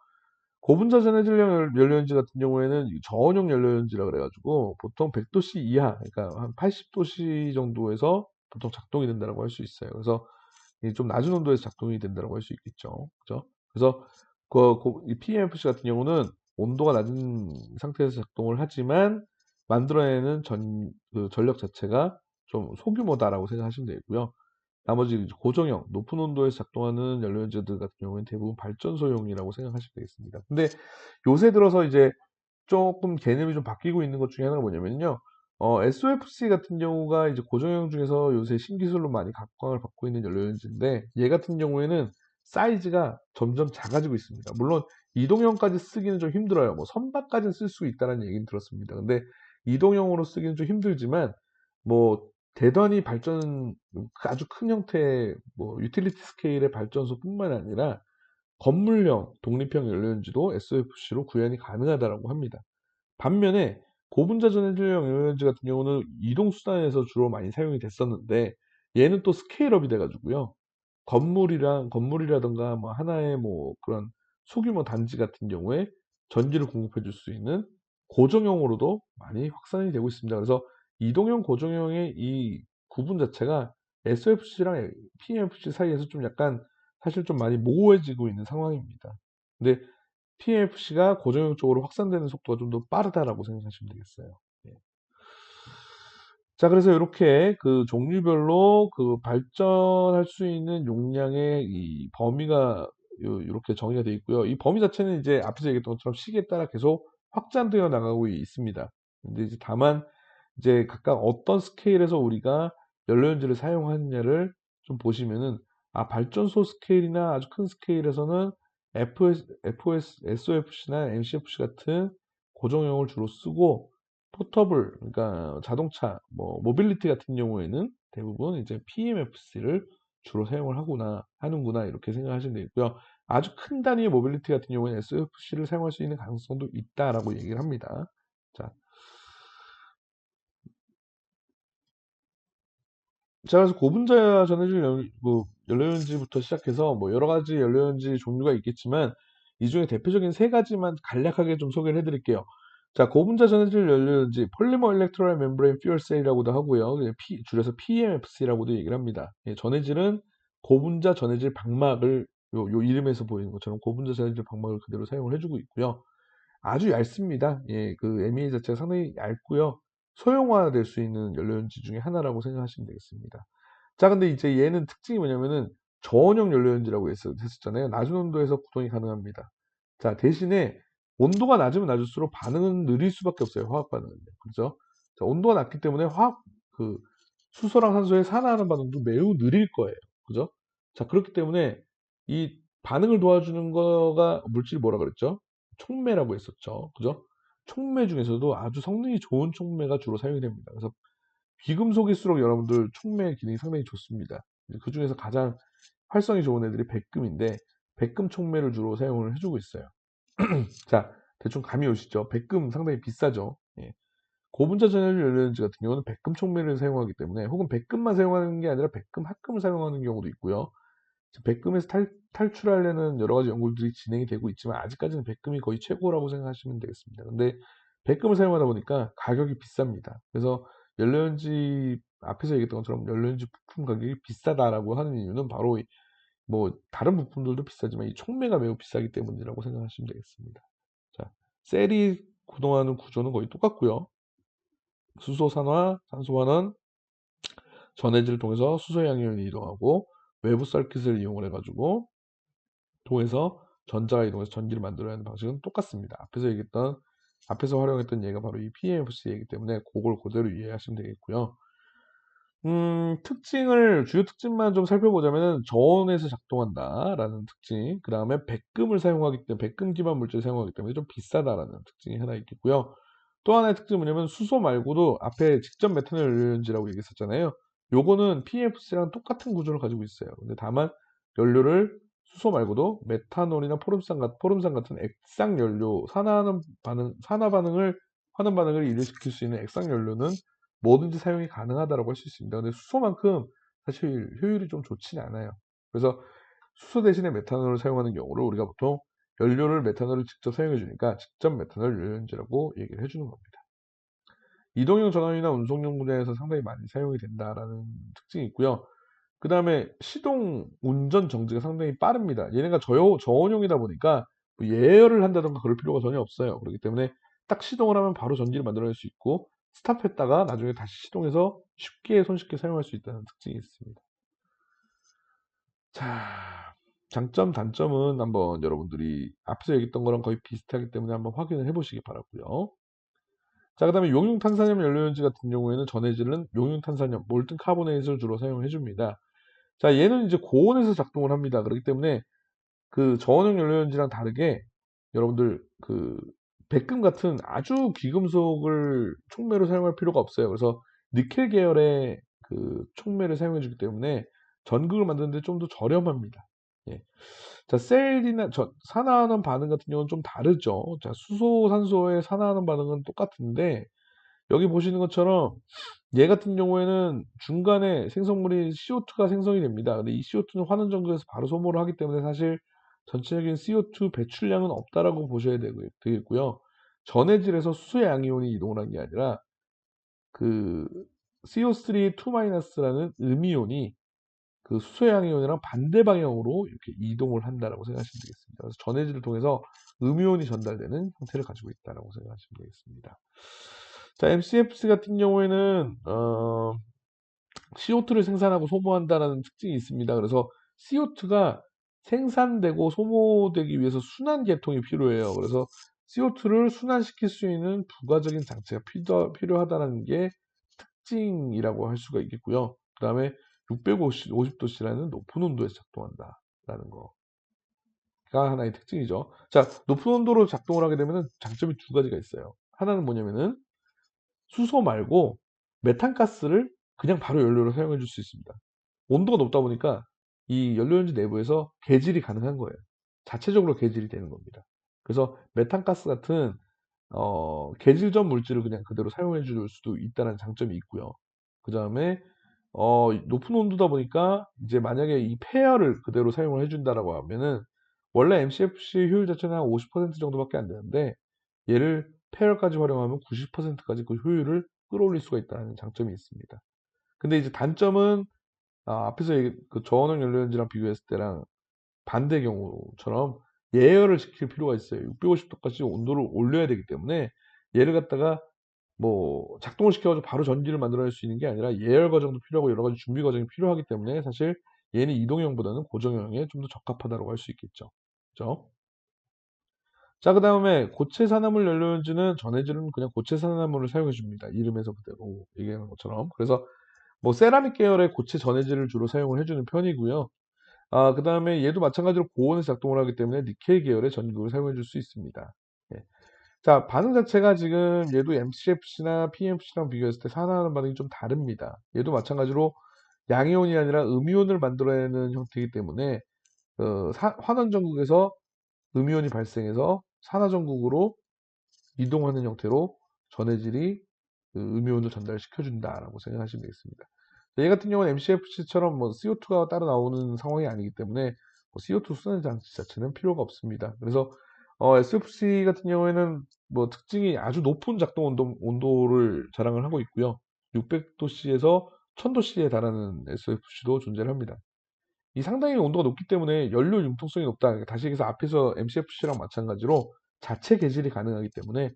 고분자 전해질형 연료연지 같은 경우에는 저온형 연료연지라 그래가지고 보통 100도씨 이하, 그러니까 한 80도씨 정도에서 보통 작동이 된다고 할 수 있어요. 그래서 좀 낮은 온도에서 작동이 된다고 할 수 있겠죠. 그죠? 그래서 이 PMFC 같은 경우는 온도가 낮은 상태에서 작동을 하지만 만들어내는 그 전력 자체가 좀 소규모다라고 생각하시면 되고요. 나머지 고정형, 높은 온도에서 작동하는 연료연지들 같은 경우는 대부분 발전소용이라고 생각하시면 되겠습니다. 근데 요새 들어서 이제 조금 개념이 좀 바뀌고 있는 것 중에 하나가 뭐냐면요. SOFC 같은 경우가 이제 고정형 중에서 요새 신기술로 많이 각광을 받고 있는 연료연지인데 얘 같은 경우에는 사이즈가 점점 작아지고 있습니다. 물론 이동형까지 쓰기는 좀 힘들어요. 뭐 선박까지는 쓸 수 있다는 얘기는 들었습니다. 근데 이동형으로 쓰기는 좀 힘들지만 뭐 대단히 아주 큰 형태의 뭐 유틸리티 스케일의 발전소뿐만 아니라 건물형, 독립형 연료연지도 SOFC로 구현이 가능하다고 합니다. 반면에 고분자 전해질형 연료연지 같은 경우는 이동수단에서 주로 많이 사용이 됐었는데 얘는 또 스케일업이 돼가지고요. 건물이라든가 뭐 하나의 뭐 그런 소규모 단지 같은 경우에 전기를 공급해 줄 수 있는 고정형으로도 많이 확산이 되고 있습니다. 그래서 이동형, 고정형의 이 구분 자체가 SOFC랑 PMFC 사이에서 좀 약간 사실 좀 많이 모호해지고 있는 상황입니다. 근데 PMFC가 고정형 쪽으로 확산되는 속도가 좀 더 빠르다라고 생각하시면 되겠어요. 예. 자, 그래서 이렇게 그 종류별로 그 발전할 수 있는 용량의 이 범위가 이렇게 정의가 되어 있고요. 이 범위 자체는 이제 앞에서 얘기했던 것처럼 시기에 따라 계속 확장되어 나가고 있습니다. 근데 이제 다만 이제 각각 어떤 스케일에서 우리가 연료연지를 사용하느냐를 좀 보시면은 발전소 스케일이나 아주 큰 스케일에서는 SOFC나 MCFC 같은 고정형을 주로 쓰고 포터블, 그러니까 자동차, 뭐 모빌리티 같은 경우에는 대부분 이제 PMFC를 주로 사용을 하는구나 이렇게 생각하시면 되고요. 아주 큰 단위의 모빌리티 같은 경우에는 SFC를 사용할 수 있는 가능성도 있다라고 얘기를 합니다. 자, 자, 그래서 고분자 전해질 연료연지부터 시작해서 뭐 여러 가지 연료연지 종류가 있겠지만 이 중에 대표적인 세 가지만 간략하게 좀 소개를 해드릴게요. 자, 고분자 전해질 연료연지 폴리머 일렉트로라이트 멤브레인 퓨얼 셀이라고도 하고요. 줄여서 PMFC라고도 얘기를 합니다. 예, 전해질은 고분자 전해질 방막을 요 이름에서 보이는 것처럼 고분자 전해질 방막을 그대로 사용을 해주고 있고요. 아주 얇습니다. 예, 그 MEA 자체가 상당히 얇고요. 소형화될 수 있는 연료연지 중에 하나라고 생각하시면 되겠습니다. 자, 근데 이제 얘는 특징이 뭐냐면은 저온형 연료연지라고 했었잖아요. 낮은 온도에서 구동이 가능합니다. 자, 대신에 온도가 낮으면 낮을수록 반응은 느릴 수밖에 없어요. 화학 반응은. 그죠? 자, 온도가 낮기 때문에 그, 수소랑 산소의 산화하는 반응도 매우 느릴 거예요. 그죠? 자, 그렇기 때문에 이 반응을 도와주는 거가 물질이 뭐라 그랬죠? 촉매라고 했었죠. 그죠? 촉매 중에서도 아주 성능이 좋은 촉매가 주로 사용이 됩니다. 그래서 귀금속일수록 여러분들 촉매 기능이 상당히 좋습니다. 그 중에서 가장 활성이 좋은 애들이 백금인데 백금 촉매를 주로 사용을 해주고 있어요. 자, 대충 감이 오시죠? 백금 상당히 비싸죠. 예. 고분자 전해질 연료전지 같은 경우는 백금 촉매를 사용하기 때문에 혹은 백금만 사용하는 게 아니라 백금 합금을 사용하는 경우도 있고요. 백금에서 탈출하려는 여러 가지 연구들이 진행이 되고 있지만 아직까지는 백금이 거의 최고라고 생각하시면 되겠습니다. 근데 백금을 사용하다 보니까 가격이 비쌉니다. 그래서 연료연지 앞에서 얘기했던 것처럼 연료연지 부품 가격이 비싸다라고 하는 이유는 바로 뭐 다른 부품들도 비싸지만 이 촉매가 매우 비싸기 때문이라고 생각하시면 되겠습니다. 자, 셀이 구동하는 구조는 거의 똑같고요. 수소 산화, 산소 환원, 전해질을 통해서 수소 양이온이 이동하고 외부 서킷을 이용을 해가지고 통해서 전자가 이동해서 전기를 만들어야 하는 방식은 똑같습니다. 앞에서 활용했던 얘가 바로 이 PMFC 얘기 때문에 그걸 그대로 이해하시면 되겠고요. 주요 특징만 좀 살펴보자면은 저온에서 작동한다라는 특징, 그 다음에 백금 기반 물질을 사용하기 때문에 좀 비싸다라는 특징이 하나 있겠고요. 또 하나의 특징은 뭐냐면 수소 말고도 앞에 직접 메탄올 연료연지라고 얘기했었잖아요. 요거는 PFC랑 똑같은 구조를 가지고 있어요. 근데 다만 연료를 수소 말고도 메탄올이나 포름산 같은 액상 연료, 산화 반응을 하는 반응을 일으킬 수 있는 액상 연료는 뭐든지 사용이 가능하다고 할 수 있습니다. 근데 수소만큼 사실 효율이 좀 좋지는 않아요. 그래서 수소 대신에 메탄올을 사용하는 경우를 우리가 보통 연료를 메탄올을 직접 사용해 주니까 직접 메탄올 연료연지라고 얘기를 해주는 겁니다. 이동형 전원이나 운송용 분야에서 상당히 많이 사용이 된다라는 특징이 있고요. 그 다음에 시동 운전 정지가 상당히 빠릅니다. 얘네가 저온용이다 보니까 뭐 예열을 한다던가 그럴 필요가 전혀 없어요. 그렇기 때문에 딱 시동을 하면 바로 전기를 만들어낼 수 있고 스탑했다가 나중에 다시 시동해서 손쉽게 사용할 수 있다는 특징이 있습니다. 자, 장점, 단점은 한번 여러분들이 앞에서 얘기했던 거랑 거의 비슷하기 때문에 한번 확인을 해보시기 바라고요. 자, 그 다음에 용융탄산염 연료연지 같은 경우에는 전해질은 용융탄산염, 몰튼 카보네이트를 주로 사용해 줍니다. 자, 얘는 이제 고온에서 작동을 합니다. 그렇기 때문에 그 저온형 연료연지랑 다르게 여러분들 백금 같은 아주 귀금속을 촉매로 사용할 필요가 없어요. 그래서 니켈 계열의 그 촉매를 사용해 주기 때문에 전극을 만드는데 좀 더 저렴합니다. 예. 자, 산화하는 반응 같은 경우는 좀 다르죠. 자, 수소, 산소의 산화하는 반응은 똑같은데 여기 보시는 것처럼 얘 같은 경우에는 중간에 생성물이 CO2가 생성이 됩니다. 근데 이 CO2는 환원 전구에서 바로 소모를 하기 때문에 사실 전체적인 CO2 배출량은 없다라고 보셔야 되겠고요. 전해질에서 수소 양이온이 이동을 한 게 아니라 그 CO3 2-라는 음이온이 그 수소 양이온이랑 반대 방향으로 이렇게 이동을 한다라고 생각하시면 되겠습니다. 그래서 전해질을 통해서 음이온이 전달되는 형태를 가지고 있다라고 생각하시면 되겠습니다. 자, MCFC 같은 경우에는 CO2를 생산하고 소모한다는 특징이 있습니다. 그래서 CO2가 생산되고 소모되기 위해서 순환 계통이 필요해요. 그래서 CO2를 순환시킬 수 있는 부가적인 장치가 필요하다는 게 특징이라고 할 수가 있겠고요. 그 다음에 650도씨라는 높은 온도에서 작동한다라는 거가 하나의 특징이죠. 자, 높은 온도로 작동을 하게 되면 장점이 두 가지가 있어요. 하나는 뭐냐면은 수소 말고 메탄가스를 그냥 바로 연료로 사용해 줄 수 있습니다. 온도가 높다 보니까 이 연료연지 내부에서 개질이 가능한 거예요. 자체적으로 개질이 되는 겁니다. 그래서 메탄가스 같은 계질적 물질을 그냥 그대로 사용해 줄 수도 있다는 장점이 있고요. 그 다음에 높은 온도다 보니까 이제 만약에 이 폐열을 그대로 사용을 해준다라고 하면은 원래 MCFC 효율 자체는 한 50% 정도밖에 안 되는데 얘를 폐열까지 활용하면 90%까지 그 효율을 끌어올릴 수가 있다는 장점이 있습니다. 근데 이제 단점은 앞에서 그 저온형 연료연지랑 비교했을 때랑 반대 경우처럼 예열을 지킬 필요가 있어요. 650도까지 온도를 올려야 되기 때문에 얘를 갖다가 뭐 작동을 시켜가지고 바로 전기를 만들어낼 수 있는 게 아니라 예열 과정도 필요하고 여러 가지 준비 과정이 필요하기 때문에 사실 얘는 이동형보다는 고정형에 좀 더 적합하다고 할 수 있겠죠. 그죠? 자, 그 다음에 고체 산화물 연료연지는 전해질은 그냥 고체 산화물을 사용해 줍니다. 이름에서 그대로 얘기하는 것처럼. 그래서 뭐 세라믹 계열의 고체 전해질을 주로 사용을 해주는 편이고요. 그 다음에 얘도 마찬가지로 고온에서 작동을 하기 때문에 니켈 계열의 전기구를 사용해 줄 수 있습니다. 예. 자, 반응 자체가 지금 얘도 MCFC나 PMFC랑 비교했을 때 산화하는 반응이 좀 다릅니다. 얘도 마찬가지로 양이온이 아니라 음이온을 만들어내는 형태이기 때문에 환원 전극에서 음이온이 발생해서 산화 전극으로 이동하는 형태로 전해질이 그 음이온을 전달시켜 준다라고 생각하시면 되겠습니다. 얘 같은 경우는 MCFC처럼 뭐 CO2가 따로 나오는 상황이 아니기 때문에 뭐 CO2 순환 장치 자체는 필요가 없습니다. 그래서 SFC 같은 경우에는 뭐 특징이 아주 높은 작동 온도를 자랑을 하고 있고요. 600도씨에서 1000도씨에 달하는 SFC도 존재를 합니다. 이 상당히 온도가 높기 때문에 연료 융통성이 높다. 다시 얘기해서 앞에서 MCFC랑 마찬가지로 자체 개질이 가능하기 때문에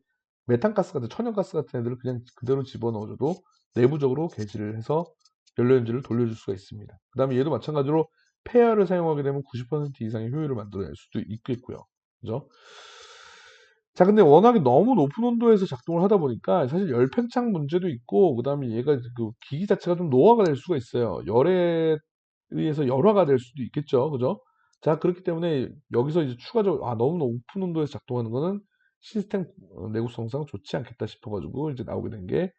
메탄가스 같은 천연가스 같은 애들을 그냥 그대로 집어넣어줘도 내부적으로 개질을 해서 연료연지를 돌려줄 수가 있습니다. 그 다음에 얘도 마찬가지로 폐열을 사용하게 되면 90% 이상의 효율을 만들어낼 수도 있겠고요. 그죠? 자, 근데 워낙에 너무 높은 온도에서 작동을 하다 보니까 사실 열팽창 문제도 있고, 그 다음에 얘가 그 기기 자체가 좀 노화가 될 수가 있어요. 열에 의해서 열화가 될 수도 있겠죠. 그죠? 자, 그렇기 때문에 여기서 이제 추가적으로, 너무 높은 온도에서 작동하는 거는 시스템 내구성상 좋지 않겠다 싶어가지고 이제 나오게 된 게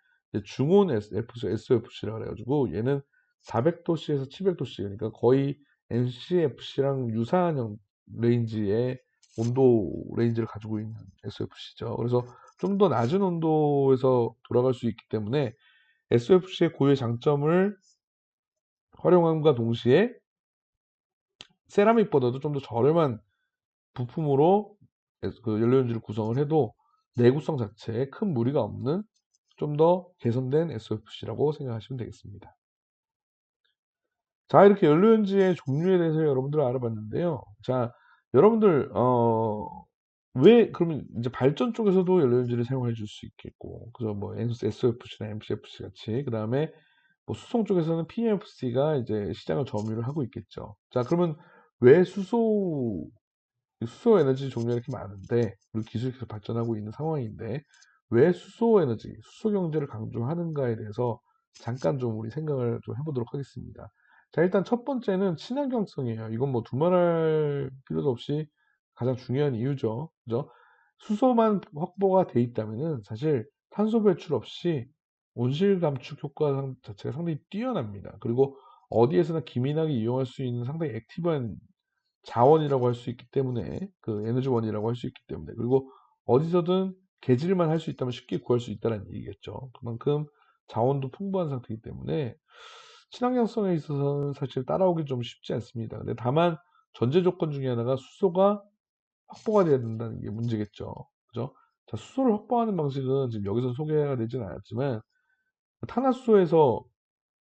중온 SOFC라 그래가지고 얘는 400도씨에서 700도씨, 그러니까 거의 NCFC랑 유사한 레인지의 온도 레인지를 가지고 있는 SOFC죠. 그래서 좀 더 낮은 온도에서 돌아갈 수 있기 때문에 SOFC의 고유의 장점을 활용함과 동시에 세라믹보다도 좀 더 저렴한 부품으로 그 연료연지를 구성을 해도 내구성 자체에 큰 무리가 없는 좀 더 개선된 SOFC라고 생각하시면 되겠습니다. 자, 이렇게 연료연지의 종류에 대해서 여러분들 알아봤는데요. 자, 여러분들 왜 그러면 이제 발전 쪽에서도 연료연지를 사용해 줄 수 있겠고, 그죠? 뭐 SOFC나 MCFC 같이, 그 다음에 뭐 수송 쪽에서는 PMFC가 이제 시장을 점유를 하고 있겠죠. 자, 그러면 왜 수소 에너지 종류가 이렇게 많은데, 그리고 기술이 계속 발전하고 있는 상황인데, 왜 수소 에너지, 수소 경제를 강조하는가에 대해서 잠깐 좀 우리 생각을 좀 해보도록 하겠습니다. 자, 일단 첫 번째는 친환경성이에요. 이건 뭐 두말할 필요도 없이 가장 중요한 이유죠. 그죠? 수소만 확보가 돼 있다면은 사실 탄소 배출 없이 온실 감축 효과 자체가 상당히 뛰어납니다. 그리고 어디에서나 기민하게 이용할 수 있는 상당히 액티브한 자원이라고 할 수 있기 때문에, 그 에너지원이라고 할 수 있기 때문에, 그리고 어디서든 개질만 할 수 있다면 쉽게 구할 수 있다는 얘기겠죠. 그만큼 자원도 풍부한 상태이기 때문에 친환경성에 있어서는 사실 따라오기 좀 쉽지 않습니다. 근데 다만 전제 조건 중에 하나가 수소가 확보가 돼야 된다는 게 문제겠죠. 그죠? 자, 수소를 확보하는 방식은 지금 여기서 소개가 되지는 않았지만 탄화수소에서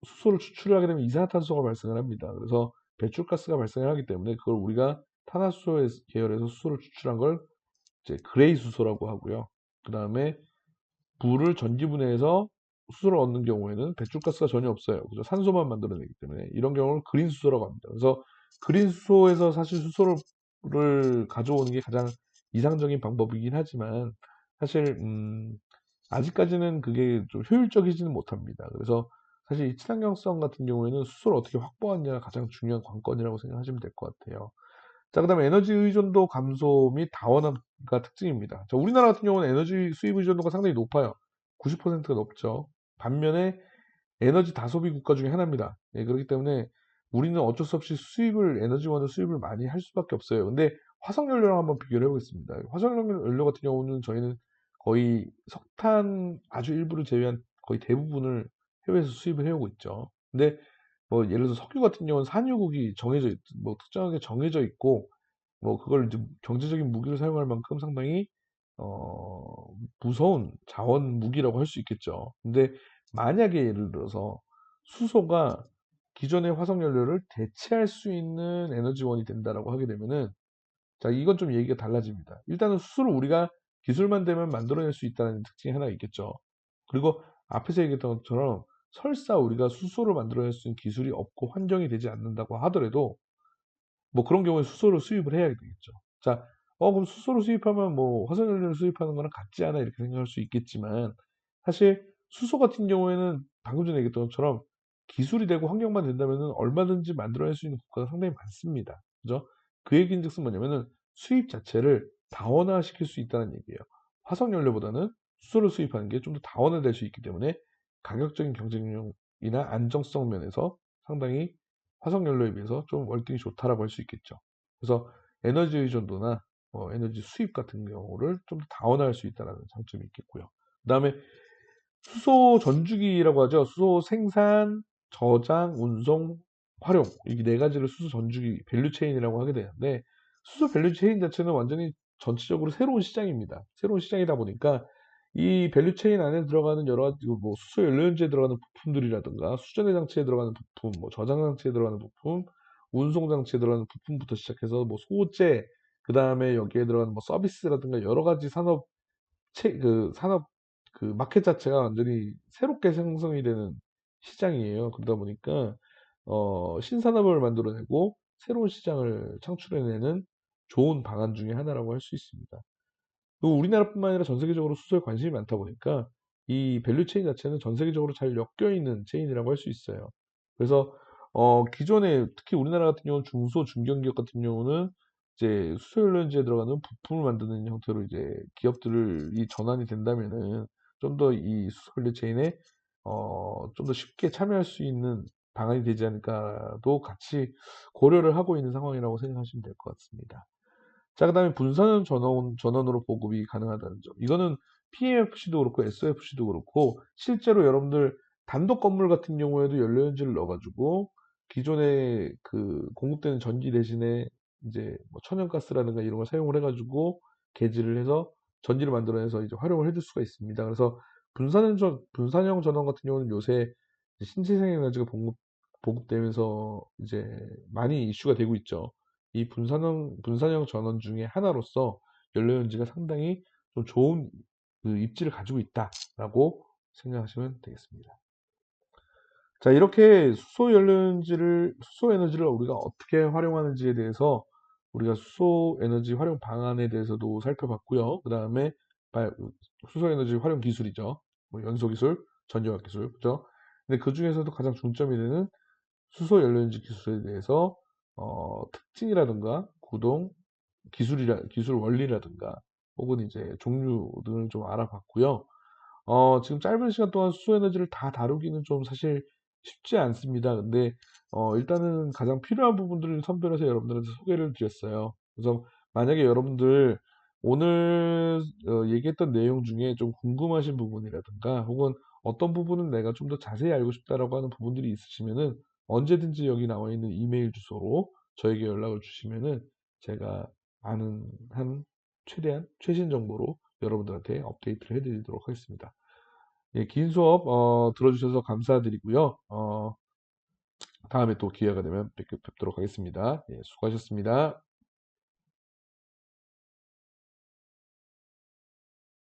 수소를 추출하게 되면 이산화탄소가 발생을 합니다. 그래서 배출가스가 발생을 하기 때문에 그걸 우리가 탄화수소 계열에서 수소를 추출한 걸 이제 그레이 수소라고 하고요. 그 다음에 불을 전기분해해서 수소를 얻는 경우에는 배출가스가 전혀 없어요. 그죠? 산소만 만들어내기 때문에 이런 경우는 그린 수소라고 합니다. 그래서 그린 수소에서 사실 수소를 가져오는 게 가장 이상적인 방법이긴 하지만 사실 아직까지는 그게 좀 효율적이지는 못합니다. 그래서 사실 이 친환경성 같은 경우에는 수소를 어떻게 확보하느냐가 가장 중요한 관건이라고 생각하시면 될 것 같아요. 자, 그 다음에 에너지 의존도 감소 및 다원화가 특징입니다. 자, 우리나라 같은 경우는 에너지 수입 의존도가 상당히 높아요. 90%가 넘죠. 반면에 에너지 다소비 국가 중에 하나입니다. 예, 그렇기 때문에 우리는 어쩔 수 없이 에너지원의 수입을 많이 할 수밖에 없어요. 근데 화석연료랑 한번 비교를 해보겠습니다. 화석연료 같은 경우는 저희는 거의 석탄 아주 일부를 제외한 거의 대부분을 해외에서 수입을 해오고 있죠. 근데 뭐 예를 들어서 석유 같은 경우는 산유국이 뭐 특정하게 정해져 있고, 뭐 그걸 이제 경제적인 무기를 사용할 만큼 상당히 무서운 자원 무기라고 할 수 있겠죠. 근데 만약에 예를 들어서 수소가 기존의 화석 연료를 대체할 수 있는 에너지원이 된다라고 하게 되면은, 자, 이건 좀 얘기가 달라집니다. 일단은 수소를 우리가 기술만 되면 만들어낼 수 있다는 특징이 하나 있겠죠. 그리고 앞에서 얘기했던 것처럼 설사 우리가 수소를 만들어낼 수 있는 기술이 없고 환경이 되지 않는다고 하더라도 뭐 그런 경우에 수소를 수입을 해야 되겠죠. 자, 그럼 수소를 수입하면 뭐 화석연료를 수입하는 거랑 같지 않아 이렇게 생각할 수 있겠지만, 사실 수소 같은 경우에는 방금 전에 얘기했던 것처럼 기술이 되고 환경만 된다면은 얼마든지 만들어낼 수 있는 국가가 상당히 많습니다. 그죠? 그 얘기인즉슨 뭐냐면은 수입 자체를 다원화시킬 수 있다는 얘기예요. 화석연료보다는 수소를 수입하는 게 좀 더 다원화될 수 있기 때문에 가격적인 경쟁력이나 안정성 면에서 상당히 화석연료에 비해서 좀 월등히 좋다라고 할 수 있겠죠. 그래서 에너지 의존도나 에너지 수입 같은 경우를 좀 더 다원화할 수 있다는 장점이 있겠고요. 그 다음에 수소 전주기라고 하죠. 수소 생산, 저장, 운송, 활용. 이 네 가지를 수소 전주기, 밸류체인이라고 하게 되는데, 수소 밸류체인 자체는 완전히 전체적으로 새로운 시장입니다. 새로운 시장이다 보니까 이 밸류체인 안에 들어가는 여러 가지 뭐 수소 연료연지에 들어가는 부품들이라든가 수전의 장치에 들어가는 부품, 뭐 저장 장치에 들어가는 부품, 운송 장치에 들어가는 부품부터 시작해서 뭐 소재, 그 다음에 여기에 들어가는 뭐 서비스라든가 여러 가지 산업 그 마켓 자체가 완전히 새롭게 생성이 되는 시장이에요. 그러다 보니까 신산업을 만들어내고 새로운 시장을 창출해내는 좋은 방안 중에 하나라고 할 수 있습니다. 그리고 우리나라뿐만 아니라 전 세계적으로 수소에 관심이 많다 보니까 이 밸류 체인 자체는 전 세계적으로 잘 엮여 있는 체인이라고 할 수 있어요. 그래서 기존에 특히 우리나라 같은 경우는 중소 중견기업 같은 경우는 이제 수소연료인지에 들어가는 부품을 만드는 형태로 이제 기업들이 전환이 된다면은 좀 더 이 수소연료 체인에 좀 더 쉽게 참여할 수 있는 방안이 되지 않을까도 같이 고려를 하고 있는 상황이라고 생각하시면 될 것 같습니다. 자, 그다음에 분산 전원으로 보급이 가능하다는 점. 이거는 PMFC도 그렇고 SOFC도 그렇고 실제로 여러분들 단독 건물 같은 경우에도 연료연지를 넣어가지고 기존에 그 공급되는 전기 대신에 이제 뭐 천연가스라든가 이런 걸 사용을 해가지고 개지를 해서 전기를 만들어내서 이제 활용을 해줄 수가 있습니다. 그래서 분산형 전원 같은 경우는 요새 신재생 에너지가 보급되면서 이제 많이 이슈가 되고 있죠. 이 분산형 전원 중에 하나로서 연료연지가 상당히 좀 좋은 그 입지를 가지고 있다라고 생각하시면 되겠습니다. 자, 이렇게 수소 에너지를 우리가 어떻게 활용하는지에 대해서 우리가 수소 에너지 활용 방안에 대해서도 살펴봤고요. 그 다음에 수소 에너지 활용 기술이죠. 뭐 연소 기술, 전지화 기술, 그죠? 근데 그 중에서도 가장 중점이 되는 수소 연료인지 기술에 대해서 특징이라든가 구동, 기술 원리라든가 혹은 이제 종류 등을 좀 알아봤고요. 지금 짧은 시간 동안 수소 에너지를 다 다루기는 좀 사실 쉽지 않습니다. 근데 일단은 가장 필요한 부분들을 선별해서 여러분들한테 소개를 드렸어요. 그래서 만약에 여러분들 오늘 얘기했던 내용 중에 좀 궁금하신 부분이라든가 혹은 어떤 부분은 내가 좀 더 자세히 알고 싶다라고 하는 부분들이 있으시면은 언제든지 여기 나와 있는 이메일 주소로 저에게 연락을 주시면은 제가 아는 한 최대한 최신 정보로 여러분들한테 업데이트를 해드리도록 하겠습니다. 예, 긴 수업 들어주셔서 감사드리고요. 다음에 또 기회가 되면 뵙도록 하겠습니다. 예, 수고하셨습니다.